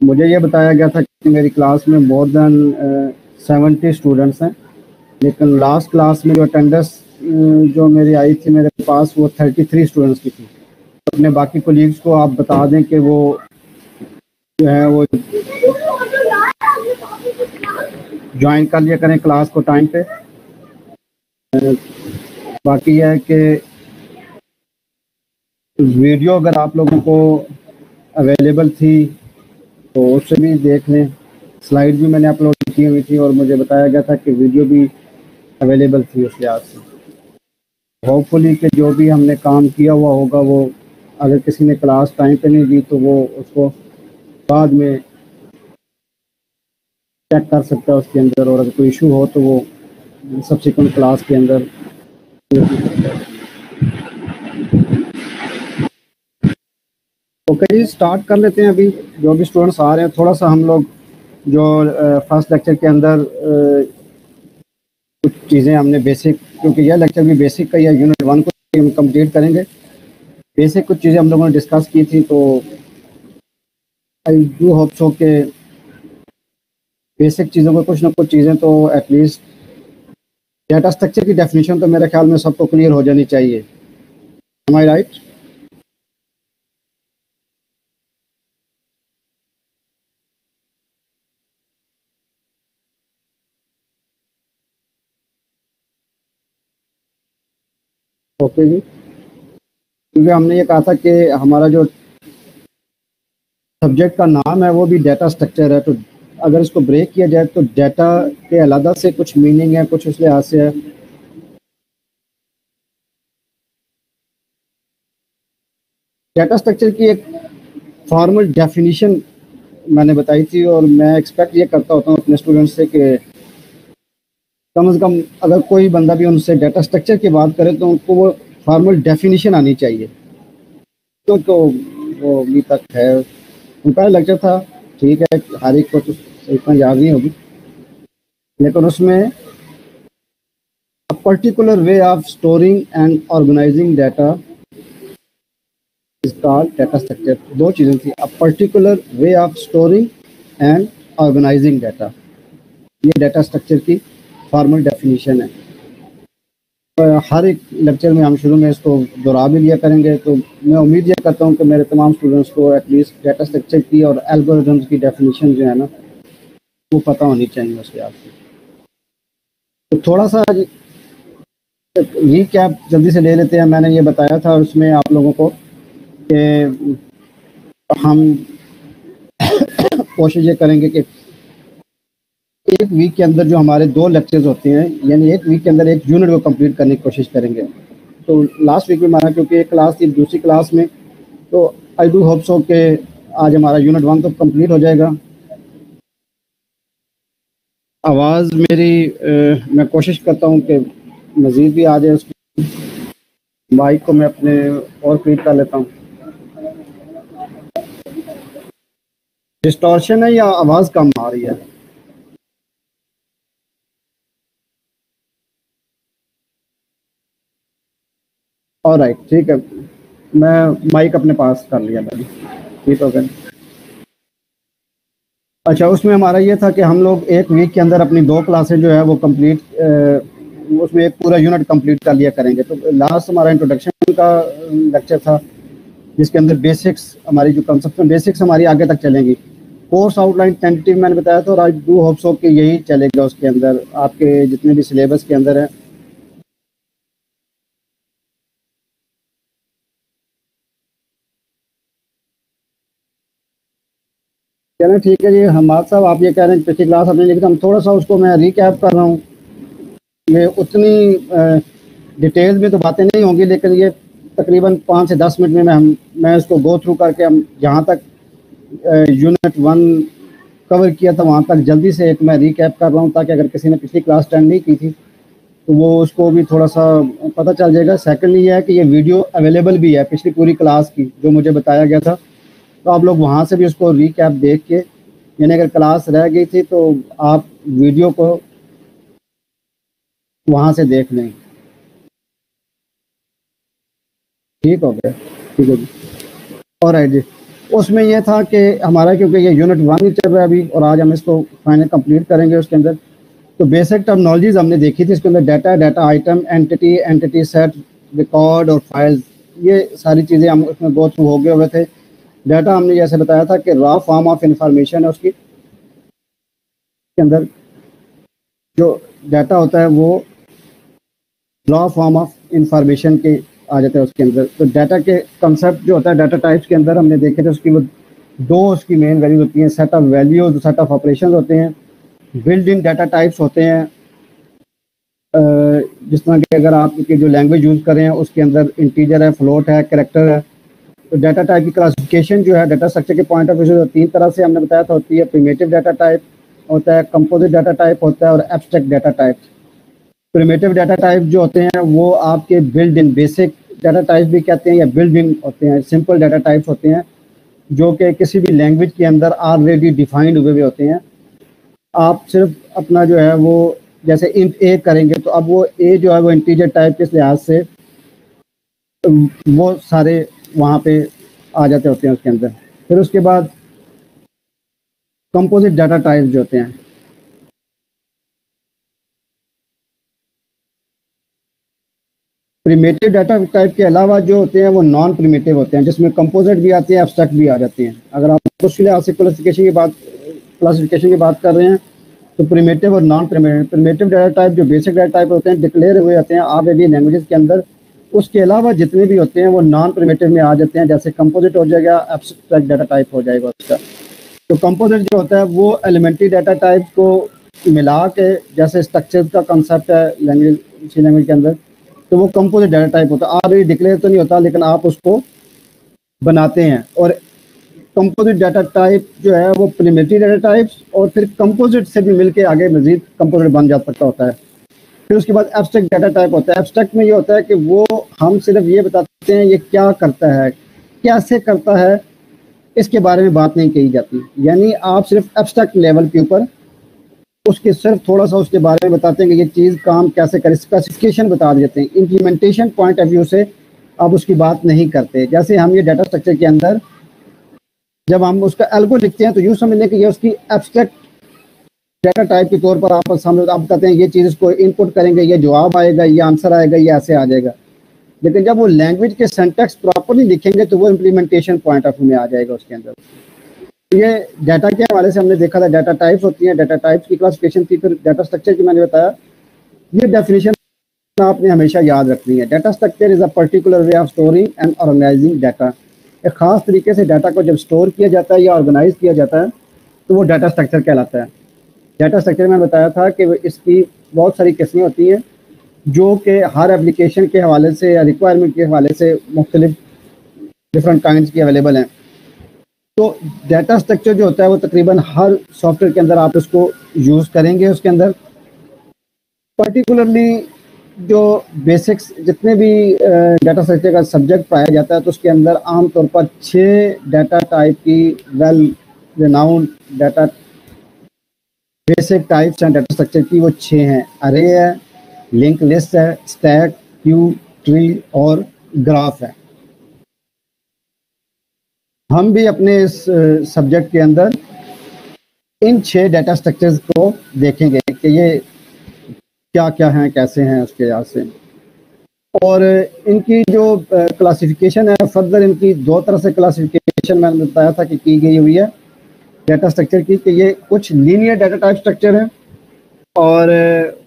मुझे ये बताया गया था कि मेरी क्लास में मोर देन 70 स्टूडेंट्स हैं, लेकिन लास्ट क्लास में जो अटेंडेंस जो मेरी आई थी मेरे पास, वो 33 स्टूडेंट्स की थी। अपने बाकी कोलीग्स को आप बता दें कि वो जो है वो ज्वाइन कर लिया करें क्लास को टाइम पे। बाकी यह है कि वीडियो अगर आप लोगों को अवेलेबल थी तो उससे भी देख लें। स्लाइड भी मैंने अपलोड की हुई थी और मुझे बताया गया था कि वीडियो भी अवेलेबल थी उस लिहाज से। होपफुली कि जो भी हमने काम किया हुआ होगा वो अगर किसी ने क्लास टाइम पे नहीं दी तो वो उसको बाद में चेक कर सकता है उसके अंदर, और अगर कोई इशू हो तो वो सब्सिक्वेंट क्लास के अंदर। ओके जी, स्टार्ट कर लेते हैं। अभी जो भी स्टूडेंट्स आ रहे हैं, थोड़ा सा हम लोग जो फर्स्ट लेक्चर के अंदर कुछ चीज़ें हमने बेसिक, क्योंकि यह लेक्चर भी बेसिक का, या यूनिट 1 को हम कंप्लीट करेंगे। बेसिक कुछ चीज़ें हम लोगों ने डिस्कस की थी, तो आई डू होप सो के बेसिक चीज़ों को कुछ ना कुछ चीज़ें तो एटलीस्ट डेटा स्ट्रक्चर की डेफिनेशन तो मेरे ख्याल में सबको क्लियर हो जानी चाहिए। एम आई राइट? ओके जी, क्योंकि हमने ये कहा था कि हमारा जो सब्जेक्ट का नाम है वो भी डेटा स्ट्रक्चर है, तो अगर इसको ब्रेक किया जाए तो डेटा के अलग से कुछ मीनिंग है, कुछ उस लिहाज से है। डेटा स्ट्रक्चर की एक फॉर्मल डेफिनेशन मैंने बताई थी, और मैं एक्सपेक्ट ये करता होता हूँ अपने स्टूडेंट्स से कि कम से कम अगर कोई बंदा भी उनसे डाटा स्ट्रक्चर की बात करे तो उनको वो फॉर्मल डेफिनेशन आनी चाहिए। तो वो अभी तक है, उनका लेक्चर था, ठीक है, हर एक को तो इतना याद नहीं होगी, लेकिन उसमें a particular way of storing and organising data is called data structure. दो चीज़ें थी, a particular way of storing and organising data, ये डाटा स्ट्रक्चर की फॉर्मल डेफिनेशन है। हर एक लेक्चर में हम शुरू में इसको दोहरा भी लिया करेंगे, तो मैं उम्मीद ये करता हूँ कि मेरे तमाम स्टूडेंट्स को एटलीस्ट डाटा स्ट्रक्चर की और एल्गोरिथम्स की डेफिनेशन जो है ना वो पता होनी चाहिए उसके आपसे। तो थोड़ा सा रीकैप जल्दी से ले लेते हैं। मैंने ये बताया था उसमें आप लोगों को कि हम कोशिश ये करेंगे कि एक वीक के अंदर जो हमारे 2 लेक्चर्स होते हैं, यानी एक वीक के अंदर एक यूनिट को कंप्लीट करने की कोशिश करेंगे। तो लास्ट वीक में हमारा क्योंकि एक क्लास थी, दूसरी क्लास में, तो आई डू होप सो कि आज हमारा यूनिट 1 तो कंप्लीट हो जाएगा। आवाज़ मेरी मैं कोशिश करता हूँ कि मज़ीद भी आ जाए। उसकी माइक को मैं अपने और क्लिक कर लेता हूँ। डिस्टॉर्शन है या आवाज़ कम आ रही है? ऑलराइट, ठीक है, मैं माइक अपने पास कर लिया मैंने, ठीक हो गया। अच्छा, उसमें हमारा ये था कि हम लोग एक वीक के अंदर अपनी 2 क्लासें जो है वो कंप्लीट, उसमें एक पूरा यूनिट कंप्लीट कर लिया करेंगे। तो लास्ट हमारा इंट्रोडक्शन का लेक्चर था, जिसके अंदर बेसिक्स, हमारी जो कंसेप्ट बेसिक्स हमारी आगे तक चलेंगी। कोर्स आउटलाइन टेंटेटिव मैंने बताया था, और आज डू होप सो कि यही चलेगा उसके अंदर आपके जितने भी सिलेबस के अंदर है। कह रहे हैं ठीक है जी हमाद साहब, आप ये कह रहे हैं पिछली क्लास आपने लिखा, हम थोड़ा सा उसको मैं रिकैप कर रहा हूँ। ये उतनी डिटेल में तो बातें नहीं होंगी, लेकिन ये तकरीबन 5 से 10 मिनट में मैं इसको गो थ्रू करके हम जहाँ तक यूनिट 1 कवर किया था वहाँ तक जल्दी से एक मैं रिकैप कर रहा हूँ, ताकि अगर किसी ने पिछली क्लास अटेंड नहीं की थी तो वो उसको भी थोड़ा सा पता चल जाएगा। सेकेंडली ये है कि ये वीडियो अवेलेबल भी है पिछली पूरी क्लास की जो मुझे बताया गया था, तो आप लोग वहाँ से भी उसको रिकैप देख के, यानी अगर क्लास रह गई थी तो आप वीडियो को वहाँ से देख लें। ठीक हो गया, ठीक है जी, ऑलराइट जी। उसमें यह था कि हमारा, क्योंकि ये यूनिट 1 ही चल रहा है अभी और आज हम इसको फाइनल कंप्लीट करेंगे, उसके अंदर तो बेसिक टर्मिनोलॉजीज हमने देखी थी। इसके अंदर data, data item, entity, entity set, record और फाइल्स, ये सारी चीज़ें हम उसमें गो थ्रू हो गए हुए थे। डाटा हमने जैसे बताया था कि रॉ फॉर्म ऑफ इंफॉर्मेशन है उसकी, के अंदर जो डाटा होता है वो रॉ फॉर्म ऑफ इंफॉर्मेशन के आ जाता है उसके अंदर। तो डाटा के कंसेप्ट जो होता है डाटा टाइप्स के अंदर हमने देखे थे, उसकी वो दो उसकी मेन वैल्यूज होती हैं, set of values, set of operation होते हैं। बिल्ड इन डाटा टाइप्स होते हैं, जिस तरह के अगर आप की जो लैंग्वेज यूज़ कर रहे हैं उसके अंदर इंटीजर है, फ्लोट है, कैरेक्टर है। तो डाटा टाइप की क्लासिफिकेशन जो है डाटा स्ट्रक्चर के पॉइंट ऑफ व्यू से 3 तरह से हमने बताया था होती है। प्रिमिटिव डाटा टाइप होता है, कंपोजिट डाटा टाइप होता है और abstract data type. Primitive data type जो होते हैं वो आपके build in, basic data type भी कहते हैं या बिल्ड इन होते हैं। सिंपल डाटा टाइप्स होते हैं जो कि किसी भी लैंग्वेज के अंदर ऑलरेडी डिफाइंड हुए होते हैं। आप सिर्फ अपना जो है वो जैसे इंट ए करेंगे तो अब वो ए जो है वो इंटीजर टाइप के लिहाज से वो सारे वहाँ पे आ जाते होते हैं उसके अंदर। फिर उसके बाद कंपोजिट डाटा टाइप जो होते हैं, प्रिमिटिव डाटा टाइप के अलावा जो होते हैं वो नॉन प्रिमिटिव होते हैं, जिसमें कंपोजिट भी आते हैं, एब्स्ट्रैक्ट भी आ जाते हैं। अगर आप उसके लिहाज से क्लासिफिकेशन की बात कर रहे हैं तो प्रिमिटिव और नॉन प्रिमिटिव डाटा टाइप जो बेसिक डाटा टाइप होते हैं डिक्लेयर हुए होते हैं ऑलरेडी लैंग्वेजेस के अंदर। उसके अलावा जितने भी होते हैं वो नॉन प्रिमिटिव में आ जाते हैं, जैसे कंपोजिट हो जाएगा, एब्स्ट्रैक्ट डाटा टाइप हो जाएगा उसका। तो कंपोजिट जो होता है वो एलिमेंट्री डाटा टाइप को मिला के, जैसे स्ट्रक्चर का कंसेप्ट है लैंग्वेज, इसी लैंग्वेज के अंदर, तो वो कंपोजिट डाटा टाइप होता है। ऑलरेडी डिक्लेयर तो नहीं होता लेकिन आप उसको बनाते हैं। और कंपोजिट डाटा टाइप जो है वो प्रिमिटिव डाटा टाइप्स और फिर कंपोजिट से भी मिलके आगे मजीद कंपोजिट बन जा सकता होता है। फिर उसके बाद एब्स्ट्रैक्ट डाटा टाइप होता है। एब्स्ट्रैक्ट में ये होता है कि वो हम सिर्फ ये बताते हैं ये क्या करता है, कैसे करता है, इसके बारे में बात नहीं कही जाती। यानी आप सिर्फ एब्स्ट्रैक्ट लेवल के ऊपर उसके सिर्फ थोड़ा सा उसके बारे में बताते हैं कि ये चीज़ काम कैसे करे, स्पेसिफिकेशन बता देते हैं। इम्प्लीमेंटेशन पॉइंट ऑफ व्यू से आप उसकी बात नहीं करते। जैसे हम ये डाटा स्ट्रक्चर के अंदर जब हम उसका एल्गो लिखते हैं तो यूँ समझ लें कि ये उसकी एब्स्ट्रैक्ट डाटा टाइप के तौर पर आप सामने आप कहते हैं ये चीज़ इसको इनपुट करेंगे, ये जवाब आएगा, ये आंसर आएगा, ये ऐसे आ जाएगा। लेकिन जब वो लैंग्वेज के सिंटैक्स प्रॉपरली लिखेंगे तो वो इम्प्लीमेंटेशन पॉइंट ऑफ व्यू में आ जाएगा उसके अंदर। ये डाटा के हवाले से हमने देखा था, डाटा टाइप्स होती हैं, डाटा टाइप्स की क्लासिफिकेशन थी। फिर डाटा स्ट्रक्चर की मैंने बताया, ये डेफिनेशन आपने हमेशा याद रखनी है। Data structure is a particular way of storing and organising data. एक खास तरीके से डाटा को जब स्टोर किया जाता है या ऑर्गेनाइज किया जाता है तो वो डाटा स्ट्रक्चर कहलाता है। डाटा स्ट्रक्चर में बताया था कि इसकी बहुत सारी किस्में होती हैं जो कि हर एप्लीकेशन के हवाले से या रिक्वायरमेंट के हवाले से मुख्तलिफ डिफरेंट काइंड्स की अवेलेबल हैं। तो डाटा स्ट्रक्चर जो होता है वो तकरीबन हर सॉफ्टवेयर के अंदर आप उसको यूज़ करेंगे। उसके अंदर पर्टिकुलरली जो बेसिक्स जितने भी डाटा स्ट्रक्चर का सब्जेक्ट पाया जाता है तो उसके अंदर आमतौर पर 6 डाटा टाइप की well renowned data basic types हैं डाटा स्ट्रक्चर की। वो 6 हैं, अरे है, लिंक लिस्ट है, स्टैक, क्यू, ट्री और ग्राफ है। हम भी अपने इस सब्जेक्ट के अंदर इन 6 डाटा स्ट्रक्चर्स को देखेंगे कि ये क्या क्या हैं, कैसे हैं उसके लिहाज से। और इनकी जो क्लासिफिकेशन है फर्दर, इनकी 2 तरह से क्लासिफिकेशन मैंने बताया था कि की गई हुई है डाटा स्ट्रक्चर की, कि ये कुछ लीनियर डाटा टाइप स्ट्रक्चर है और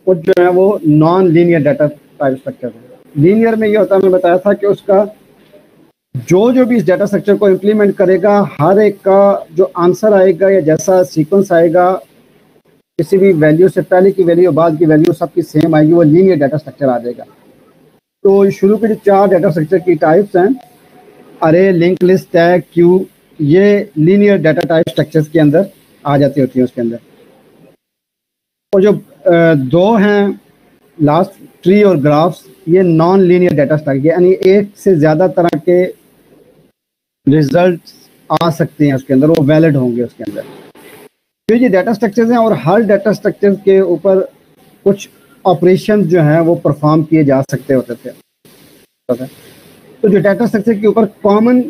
कुछ जो है वो non linear data type structure है। लीनियर में ये होता है, मैंने बताया था कि उसका जो भी इस डाटा स्ट्रक्चर को इम्प्लीमेंट करेगा हर एक का जो आंसर आएगा या जैसा सीक्वेंस आएगा, किसी भी वैल्यू से पहले की वैल्यू बाद की वैल्यू सबकी सेम आएगी, वो लीनियर डाटा स्ट्रक्चर आ जाएगा। तो शुरू के जो 4 डाटा स्ट्रक्चर की टाइप्स हैं, अरे, लिंक लिस्ट, टैग, क्यू, ये लीनियर डाटा टाइप स्ट्रक्चर्स के अंदर आ जाती होती है उसके अंदर। और जो 2 हैं लास्ट, ट्री और ग्राफ्स, ये नॉन लीनियर डाटा स्ट्रक्चर, यानी एक से ज़्यादा तरह के रिजल्ट आ सकते हैं उसके अंदर, वो वैलिड होंगे उसके अंदर। फिर ये डाटा स्ट्रक्चर्स हैं और हर डाटा स्ट्रक्चर के ऊपर कुछ ऑपरेशन जो हैं वो परफॉर्म किए जा सकते होते थे। तो जो डाटा स्ट्रक्चर के ऊपर कॉमन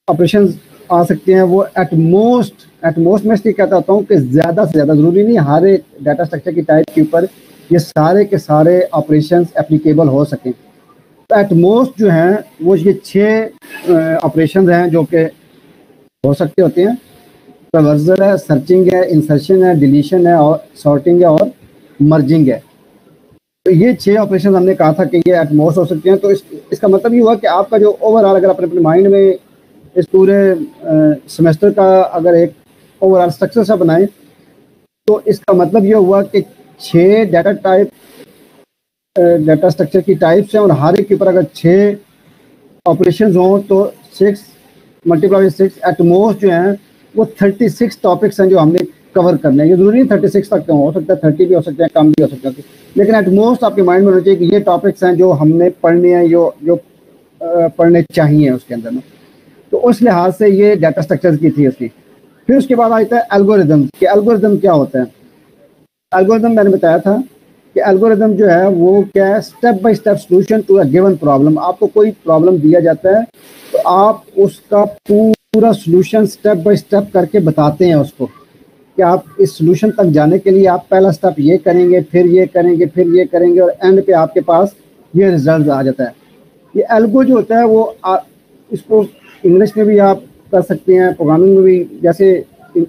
ऑपरेशन आ सकते हैं वो एट मोस्ट मैं इसलिए कहता होता हूँ कि ज़्यादा से ज़्यादा, ज़रूरी नहीं हर एक डाटा स्ट्रक्चर की टाइप के ऊपर ये सारे के सारे ऑपरेशंस एप्लीकेबल हो सकें। तो एट मोस्ट जो हैं वो ये 6 ऑपरेशंस हैं जो कि हो सकते होते हैं। ट्रावर्सल है, सर्चिंग है, इंसर्शन है, डिलीशन है और सॉर्टिंग है और मर्जिंग है। तो ये 6 ऑपरेशन हमने कहा था कि ये एट मोस्ट हो सकते हैं। तो इसका मतलब ये हुआ कि आपका जो ओवरऑल अगर अपने अपने माइंड में इस पूरे सेमेस्टर का अगर एक ओवरऑल स्ट्रक्चर सा बनाएं तो इसका मतलब ये हुआ कि 6 डाटा स्ट्रक्चर की टाइप्स हैं और हर एक के ऊपर अगर 6 ऑपरेशंस हों तो 6 × 6 एट मोस्ट जो हैं वो 36 टॉपिक्स हैं जो हमने कवर करने हैं। ये जरूरी नहीं 36 तक हो सकता है, 30 भी हो सकते हैं, कम भी हो सकते हैं, लेकिन एट मोस्ट आपके माइंड में होना चाहिए कि ये टॉपिक्स हैं जो हमने पढ़ने हैं, जो पढ़ने चाहिए उसके अंदर में। तो उस लिहाज से ये डाटा स्ट्रक्चर की थी उसकी। फिर उसके बाद आता है एल्गोरिदम कि एल्गोरिदम क्या होता है। एल्गोरिदम मैंने बताया था कि एल्गोरिदम जो है वो क्या है, step by step solution to a given problem. आपको कोई प्रॉब्लम दिया जाता है तो आप उसका पूरा सॉल्यूशन स्टेप बाय स्टेप करके बताते हैं उसको कि आप इस सॉल्यूशन तक जाने के लिए आप पहला स्टेप ये करेंगे, फिर ये करेंगे, फिर ये करेंगे और एंड पे आपके पास ये रिजल्ट आ जाता है। ये एल्गो जो होता है वो इसको इंग्लिश में भी आप कर सकते हैं, प्रोग्रामिंग में भी, जैसे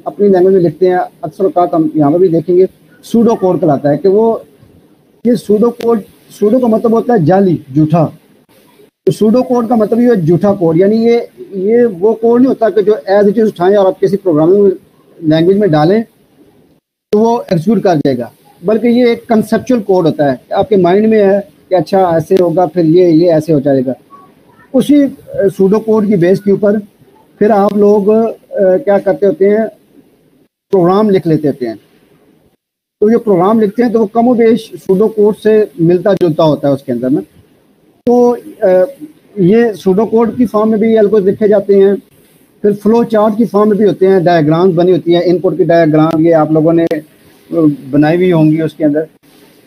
अपनी लैंग्वेज में लिखते हैं अक्सर औकात हम यहाँ पर भी देखेंगे सूडो कोड कहलाता है कि वो ये सूडो का मतलब होता है जाली, झूठा। तो सूडो कोड का मतलब ये झूठा कोड, यानी ये वो कोड नहीं होता कि जो एज इट इज उठाएं और आप किसी प्रोग्रामिंग लैंग्वेज में डालें तो वो एग्जीक्यूट कर जाएगा, बल्कि ये एक कंसेप्चुअल कोड होता है। आपके माइंड में है कि अच्छा ऐसे होगा, फिर ये ऐसे हो जाएगा। उसी सूडो कोड की बेस के ऊपर फिर आप लोग क्या करते होते हैं, प्रोग्राम लिख लेते होते हैं। तो जो प्रोग्राम लिखते हैं तो वो कमो बेश सूडो कोड से मिलता जुलता होता है उसके अंदर में। तो ये सूडो कोड की फॉर्म में भी एल्गोरिथम लिखे जाते हैं। फिर फ्लो चार्ट की फॉर्म में भी होते हैं, डायग्राम्स बनी होती हैं, इनपुट की डायग्राम ये आप लोगों ने बनाई हुई होंगी उसके अंदर।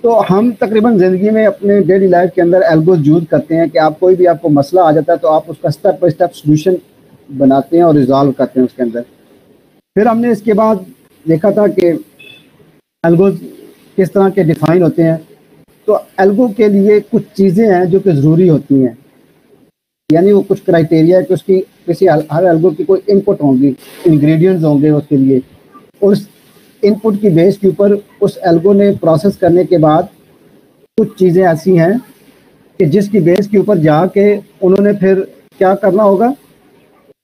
तो हम तकरीबन ज़िंदगी में अपने डेली लाइफ के अंदर एल्गोज यूज़ करते हैं कि आप कोई भी आपको मसला आ जाता है तो आप उसका स्टेप बाय स्टेप सोल्यूशन बनाते हैं और रिजॉल्व करते हैं उसके अंदर। फिर हमने इसके बाद देखा था कि एल्गोज किस तरह के डिफ़ाइन होते हैं। तो एल्गो के लिए कुछ चीज़ें हैं जो कि ज़रूरी होती हैं, यानी वो कुछ क्राइटेरिया है कि उसकी किसी हर एल्गो की कोई इनपुट होंगी, इंग्रेडिएंट्स होंगे उसके लिए। उस इनपुट की बेस के ऊपर उस एल्गो ने प्रोसेस करने के बाद कुछ चीज़ें ऐसी हैं कि जिसकी बेस के ऊपर जाके उन्होंने फिर क्या करना होगा,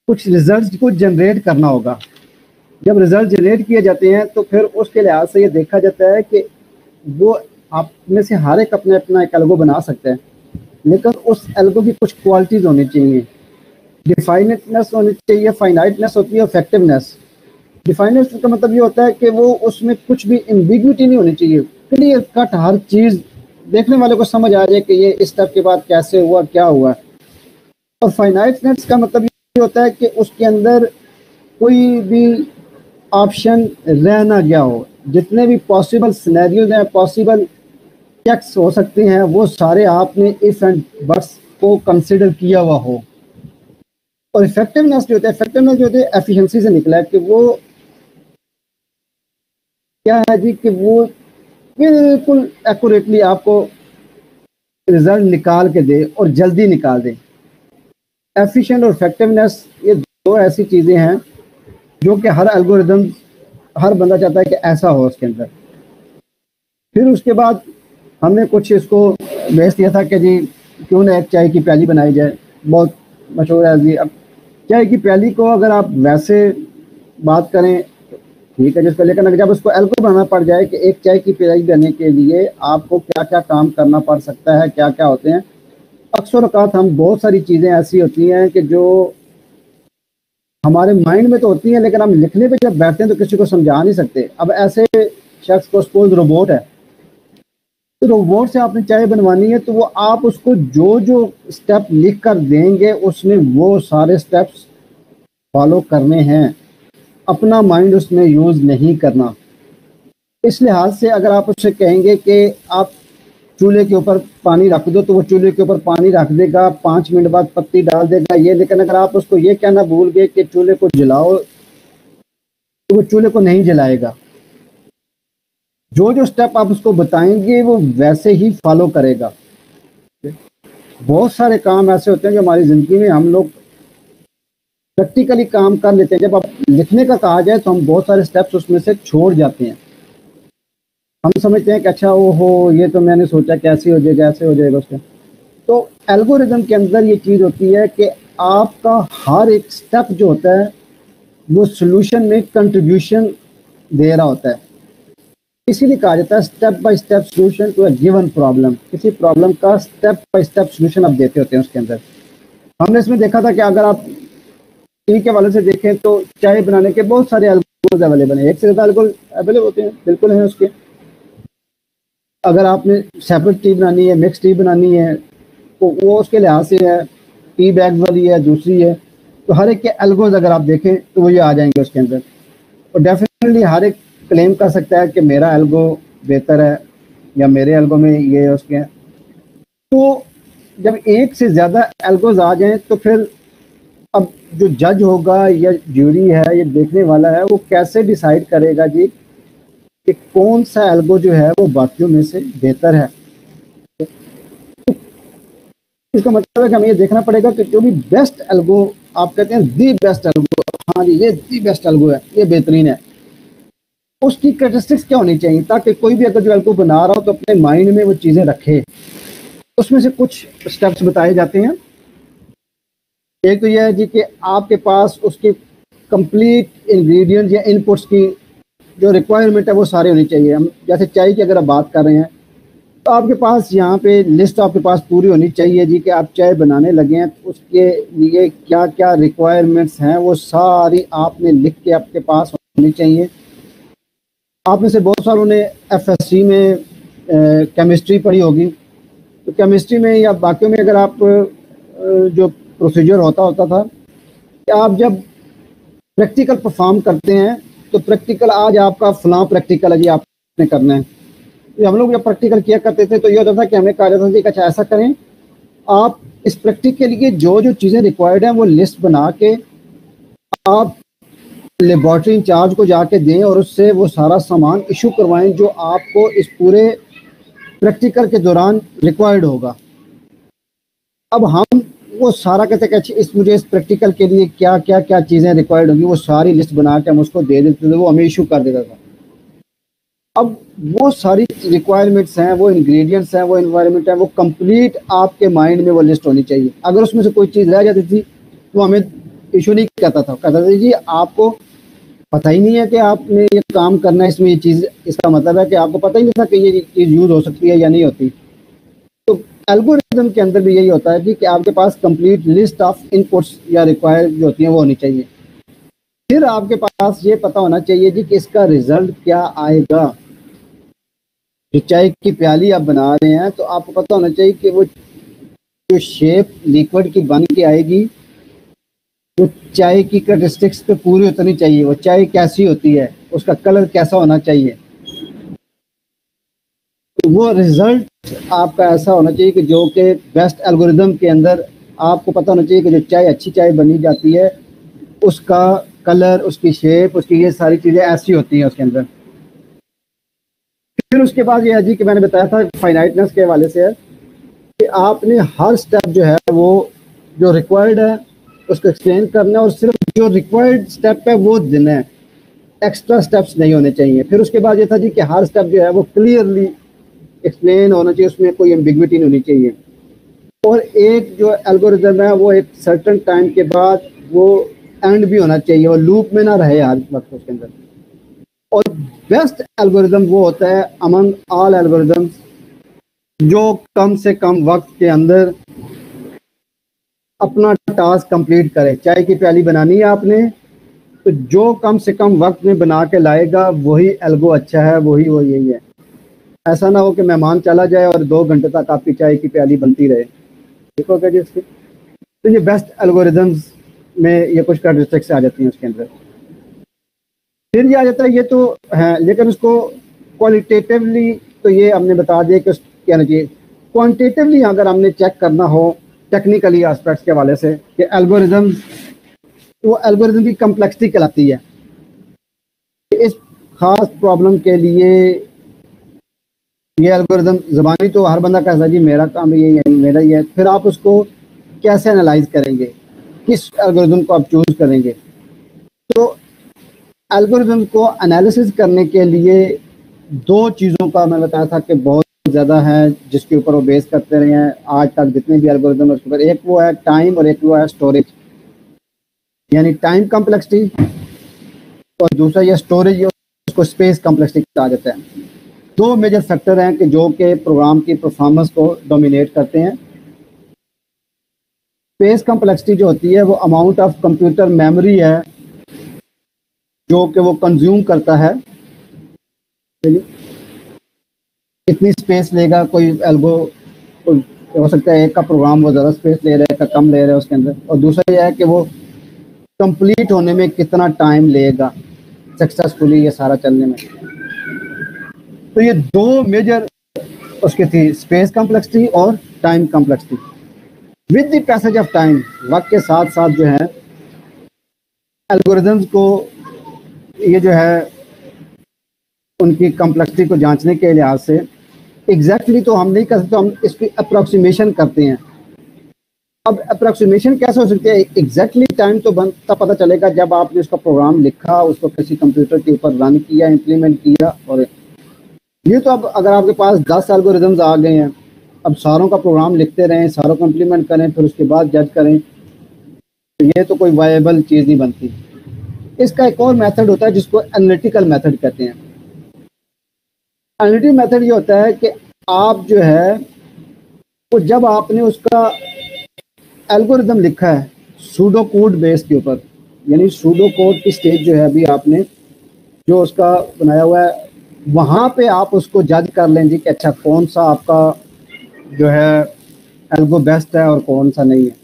कुछ रिजल्ट्स को जनरेट करना होगा। जब रिजल्ट जनरेट किए जाते हैं तो फिर उसके लिहाज से ये देखा जाता है कि वो आप में से हर एक अपने अपना एक एल्गो बना सकते हैं, लेकिन उस एल्गो की कुछ क्वालिटीज़ होनी चाहिए। डिफाइनेटनेस होनी चाहिए, फाइनाइटनेस होती है, इफेक्टिवनेस। डिफाइनेटनेस का मतलब ये होता है कि वो उसमें कुछ भी एम्बिग्विटी नहीं होनी चाहिए, क्लियर कट हर चीज़ देखने वाले को समझ आ जाए कि ये इस स्टेप के बाद कैसे हुआ, क्या हुआ। और फाइनाइटनेस का मतलब ये होता है कि उसके अंदर कोई भी ऑप्शन रह ना गया हो, जितने भी पॉसिबल सिनेरियोज हैं, पॉसिबल चेक्स हो सकते हैं, वो सारे आपने इफ एंड बट्स को कंसिडर किया हुआ हो। और इफेक्टिवनेस जो होता है, एफिशिएंसी से निकला है कि वो क्या है जी कि वो बिल्कुल एक्यूरेटली आपको रिजल्ट निकाल के दे और जल्दी निकाल दे। एफिशिएंट और इफेक्टिवनेस ये दो ऐसी चीज़ें हैं जो कि हर एल्गोरिदम, हर बंदा चाहता है कि ऐसा हो उसके अंदर। फिर उसके बाद हमने कुछ इसको बेच दिया था कि जी क्यों ना एक चाय की प्याली बनाई जाए, बहुत मशहूर है जी। अब चाय की प्याली को अगर आप वैसे बात करें ठीक है जिसको, लेकिन अगर जब उसको एल्गो बनाना पड़ जाए कि एक चाय की प्याली देने के लिए आपको क्या क्या काम करना पड़ सकता है, क्या क्या होते हैं, अक्सर औकात हम बहुत सारी चीज़ें ऐसी होती हैं कि जो हमारे माइंड में तो होती हैं लेकिन हम लिखने पे जब बैठते हैं तो किसी को समझा नहीं सकते। अब ऐसे शख्स को सपोज रोबोट है, तो रोबोट से आपने चाय बनवानी है तो वो आप उसको जो जो स्टेप लिख कर देंगे उसमें वो सारे स्टेप्स फॉलो करने हैं, अपना माइंड उसमें यूज़ नहीं करना। इस लिहाज से अगर आप उससे कहेंगे कि आप चूल्हे के ऊपर पानी रख दो तो वो चूल्हे के ऊपर पानी रख देगा, 5 मिनट बाद पत्ती डाल देगा ये। लेकिन अगर आप उसको ये कहना भूल गए कि चूल्हे को जलाओ, तो वो चूल्हे को नहीं जलाएगा। जो जो स्टेप आप उसको बताएंगे वो वैसे ही फॉलो करेगा। बहुत सारे काम ऐसे होते हैं जो हमारी ज़िंदगी में हम लोग प्रैक्टिकली काम कर लेते हैं। जब आप लिखने का कहा जाए तो हम बहुत सारे स्टेप्स उसमें से छोड़ जाते हैं। हम समझते हैं कि अच्छा ओहो ये तो मैंने सोचा कैसे हो जाएगा, ऐसे हो जाएगा उसका। तो एल्गोरिदम के अंदर ये चीज़ होती है कि आपका हर एक स्टेप जो होता है वो सोल्यूशन में कंट्रीब्यूशन दे रहा होता है। इसीलिए कहा जाता है step by step solution to a given problem. किसी प्रॉब्लम का स्टेप बाय स्टेप सोल्यूशन आप देते होते हैं उसके अंदर। हमने इसमें देखा था कि अगर आप टी के वाले से देखें तो चाय बनाने के बहुत सारे एल्गोरिदम अवेलेबल हैं, एक से ज़्यादा एल्गोरिदम अवेलेबल होते हैं, बिल्कुल हैं उसके। अगर आपने सेपरेट टी बनानी है, मिक्स टी बनानी है, तो वो उसके लिहाज से है, टी बैग वाली है, दूसरी है। तो हर एक के एल्गोज अगर आप देखें तो वो ये आ जाएंगे उसके अंदर। और डेफिनेटली हर एक क्लेम कर सकता है कि मेरा एल्गो बेहतर है या मेरे एल्गो में ये है उसके। तो जब एक से ज़्यादा एल्गोज आ जाएं तो फिर अब जो जज होगा या ज्यूरी है, ये देखने वाला है, वो कैसे डिसाइड करेगा जी कि कौन सा एल्गो जो है वो बाकियों में से बेहतर है। इसका मतलब है कि हमें ये देखना पड़ेगा कि जो भी बेस्ट एल्गो आप कहते हैं दी बेस्ट एल्गो, हाँ जी ये दी बेस्ट एल्गो है, ये बेहतरीन है, उसकी कैरेक्टरिस्टिक्स क्या होनी चाहिए, ताकि कोई भी अगर जो एल्गो बना रहा हो तो अपने माइंड में वो चीज़ें रखे। उसमें से कुछ स्टेप्स बताए जाते हैं। एक तो यह है जी कि आपके पास उसके कंप्लीट इंग्रेडिएंट्स या इनपुट्स की जो रिक्वायरमेंट है वो सारे होनी चाहिए। हम जैसे चाय की अगर आप बात कर रहे हैं तो आपके पास यहाँ पे लिस्ट आपके पास पूरी होनी चाहिए जी कि आप चाय बनाने लगे हैं तो उसके लिए क्या क्या रिक्वायरमेंट्स हैं वो सारी आपने लिख के आपके पास होनी चाहिए। आप में से बहुत सारों ने एफएससी में केमिस्ट्री पढ़ी होगी, तो केमिस्ट्री में या बाकियों में अगर आप जो प्रोसीजर होता था कि आप जब प्रैक्टिकल परफॉर्म करते हैं तो प्रैक्टिकल आज आपका फलां प्रैक्टिकल है जी आपने करना है। तो हम लोग जब प्रैक्टिकल किया करते थे तो ये होता था कि हमें कहा जाता था कि अच्छा ऐसा करें, आप इस प्रैक्टिकल के लिए जो जो चीज़ें रिक्वायर्ड हैं वो लिस्ट बना के आप लेबॉर्ट्री इंचार्ज को जाके दें और उससे वो सारा सामान इशू करवाएं जो आपको इस पूरे प्रैक्टिकल के दौरान रिक्वायर्ड होगा। अब हम वो सारा कहते हैं कि इस मुझे इस प्रैक्टिकल के लिए क्या क्या क्या चीज़ें रिक्वायर्ड होंगी, वो सारी लिस्ट बना के हम उसको दे देते थे, वो हमें इशू कर देता था। अब वो सारी रिक्वायरमेंट्स हैं, वो इंग्रेडिएंट्स हैं, वो एनवायरनमेंट है, वो कंप्लीट आपके माइंड में वो लिस्ट होनी चाहिए। अगर उसमें से कोई चीज़ रह जाती थी तो हमें इशू नहीं कहता था, कहता था जी आपको पता ही नहीं है कि आपने ये काम करना है, इसमें ये चीज़, इसका मतलब है कि आपको पता ही नहीं था कि ये चीज़ यूज़ हो सकती है या नहीं होती। तो एल्गोरिथम के अंदर भी यही होता है कि आपके पास कंप्लीट लिस्ट ऑफ इनपुट्स या रिक्वायर जो होती हैं वो होनी चाहिए। फिर आपके पास ये पता होना चाहिए जी कि इसका रिजल्ट क्या आएगा। जो चाय की प्याली आप बना रहे हैं तो आपको पता होना चाहिए कि वो जो शेप लिक्विड की बन के आएगी वो चाय की कैरेक्टरिस्टिक्स पे पूरी उतरनी चाहिए। वो चाय कैसी होती है, उसका कलर कैसा होना चाहिए, तो वो रिजल्ट आपका ऐसा होना चाहिए कि जो कि बेस्ट एल्गोरिदम के अंदर आपको पता होना चाहिए कि जो चाय अच्छी चाय बनी जाती है उसका कलर, उसकी शेप, उसकी ये सारी चीज़ें ऐसी होती हैं उसके अंदर। फिर उसके बाद ये है जी कि मैंने बताया था फाइनाइटनेस के हवाले से है कि आपने हर स्टेप जो है वो जो रिक्वायर्ड है उसको एक्सप्लेन करना है और सिर्फ जो रिक्वायर्ड स्टेप है वो देना है, एक्स्ट्रा स्टेप्स नहीं होने चाहिए। फिर उसके बाद ये था जी कि हर स्टेप जो है वो क्लियरली एक्सप्लेन होना चाहिए, उसमें कोई एम्बिग्विटी नहीं होनी चाहिए। और एक जो एल्गोरिदम है वो एक सर्टेन टाइम के बाद वो एंड भी होना चाहिए, वो लूप में ना रहे हर वक्त उसके अंदर। और बेस्ट एल्गोरिदम वो होता है अमंग ऑल एल्गोरिदम्स जो कम से कम वक्त के अंदर अपना टास्क कंप्लीट करे। चाय की प्याली बनानी है आपने तो जो कम से कम वक्त में बना के लाएगा वही एल्गो अच्छा है, वही यही है। ऐसा ना हो कि मेहमान चला जाए और 2 घंटे तक आपकी चाय की प्याली बनती रहे। देखो क्या जी इसकी, तो ये बेस्ट एल्गोरिदम्स में ये कुछ कैरेक्टरिस्टिक्स आ जाती हैं उसके अंदर। फिर ये आ जाता है, ये तो है, लेकिन उसको क्वालिटेटिवली तो ये हमने बता दिया कि कहना चाहिए। क्वांटिटेटिवली अगर हमने चेक करना हो टेक्निकली एस्पेक्ट्स के हवाले से कि एल्गोरिदम, वो एल्गोरिदम की कम्प्लेक्सिटी कहलाती है। इस खास प्रॉब्लम के लिए ये एल्गोरिदम, ज़बानी तो हर बंदा कहता है जी मेरा काम यही है, मेरा ही है, फिर आप उसको कैसे एनालाइज करेंगे, किस एल्गोरिदम को आप चूज करेंगे। तो एल्गोरिदम को एनालिसिस करने के लिए दो चीज़ों का मैं बताया था कि बहुत ज़्यादा है जिसके ऊपर वो बेस करते रहे हैं आज तक जितने भी एल्गोरिदम है उसके ऊपर। एक वो है टाइम और एक वो है स्टोरेज, यानी टाइम कम्प्लेक्सिटी, और दूसरा ये स्टोरेज, उसको स्पेस कम्प्लेक्सिटी कहा जाता है। दो मेजर फैक्टर हैं कि जो कि प्रोग्राम की परफॉर्मेंस को डोमिनेट करते हैं। स्पेस कम्प्लेक्सिटी जो होती है वो अमाउंट ऑफ कंप्यूटर मेमोरी है जो कि वो कंज्यूम करता है। कितनी स्पेस लेगा कोई एल्गो, हो सकता है एक का प्रोग्राम वो ज़्यादा स्पेस ले रहा है, एक का कम ले रहा है उसके अंदर। और दूसरा यह है कि वो कंप्लीट होने में कितना टाइम लेगा सक्सेसफुली ये सारा चलने में। तो ये दो मेजर उसके थी, स्पेस कम्प्लेक्सिटी और time complexity. With the passage of time, वक्त के साथ साथ जो है एल्गोरिदम्स को ये जो है उनकी कम्प्लेक्सिटी को जांचने के लिहाज से एग्जैक्टली तो हम नहीं कर सकते, हम इसकी अप्रोक्सीमेशन करते हैं। अब अप्रोक्सीमेशन कैसे हो सकती है? एग्जैक्टली टाइम तो तब पता चलेगा जब आपने उसका प्रोग्राम लिखा, उसको किसी कंप्यूटर के ऊपर रन किया, इम्प्लीमेंट किया। और ये तो अब अगर आपके पास 10 एल्गोरिदम्स आ गए हैं, अब सारों का प्रोग्राम लिखते रहें, सारों को इम्प्लीमेंट करें, फिर उसके बाद जज करें, तो ये तो कोई वायबल चीज़ नहीं बनती। इसका एक और मेथड होता है जिसको एनालिटिकल मेथड कहते हैं। एनालिटिकल मेथड ये होता है कि आप जो है वो जब आपने उसका एल्गोरिदम लिखा है सूडो कोड बेस के ऊपर, यानी सूडो कोड की स्टेज जो है अभी आपने जो उसका बनाया हुआ है, वहाँ पे आप उसको जज कर लें जी कि अच्छा कौन सा आपका जो है एल्गो बेस्ट है और कौन सा नहीं है।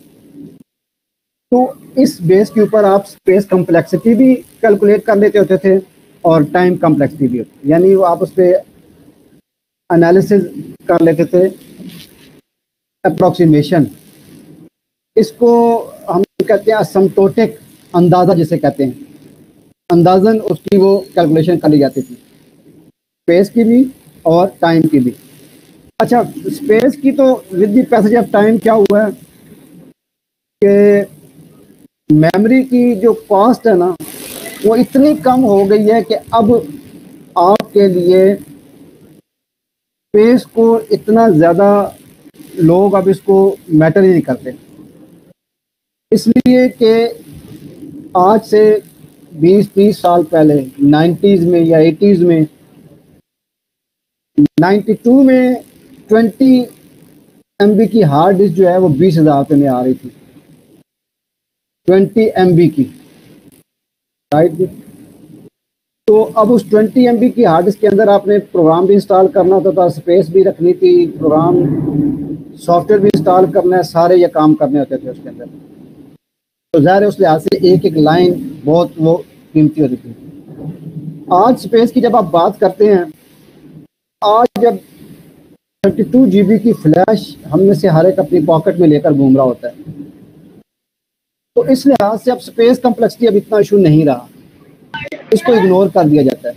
तो इस बेस के ऊपर आप स्पेस कम्प्लेक्सिटी भी कैलकुलेट कर लेते होते थे और टाइम कम्प्लेक्सिटी भी, यानी वो आप उस पर एनालिसिस कर लेते थे, अप्रोक्सीमेशन। इसको हम कहते हैं असमटोटिक अंदाज़ा जिसे कहते हैं, अंदाजन उसकी वो कैलकुलेशन कर ली जाती थी, स्पेस की भी और टाइम की भी। अच्छा, स्पेस की तो with the passage of time क्या हुआ है कि मेमोरी की जो कॉस्ट है ना वो इतनी कम हो गई है कि अब आपके लिए स्पेस को इतना ज़्यादा लोग अब इसको मैटर ही नहीं करते, इसलिए कि आज से 20-30 साल पहले 90s में या 80s में 92 में 20 MB की हार्ड डिस्क जो है वो 20,000 रुपये में आ रही थी, 20 MB की, राइट। तो अब उस 20 MB की हार्ड डिस्क के अंदर आपने प्रोग्राम भी इंस्टॉल करना होता था, स्पेस भी रखनी थी, प्रोग्राम सॉफ्टवेयर भी इंस्टॉल करना है, सारे ये काम करने होते थे उसके अंदर। तो ज़ाहिर है उस लिहाज से एक एक लाइन बहुत वो कीमती होती थी। आज स्पेस की जब आप बात करते हैं, आज जब 32 GB की फ्लैश हम में से हर एक अपनी पॉकेट में लेकर घूम रहा होता है, तो इस लिहाज से अब स्पेस कम्प्लेक्सिटी अब इतना इशू नहीं रहा, इसको इग्नोर कर दिया जाता है,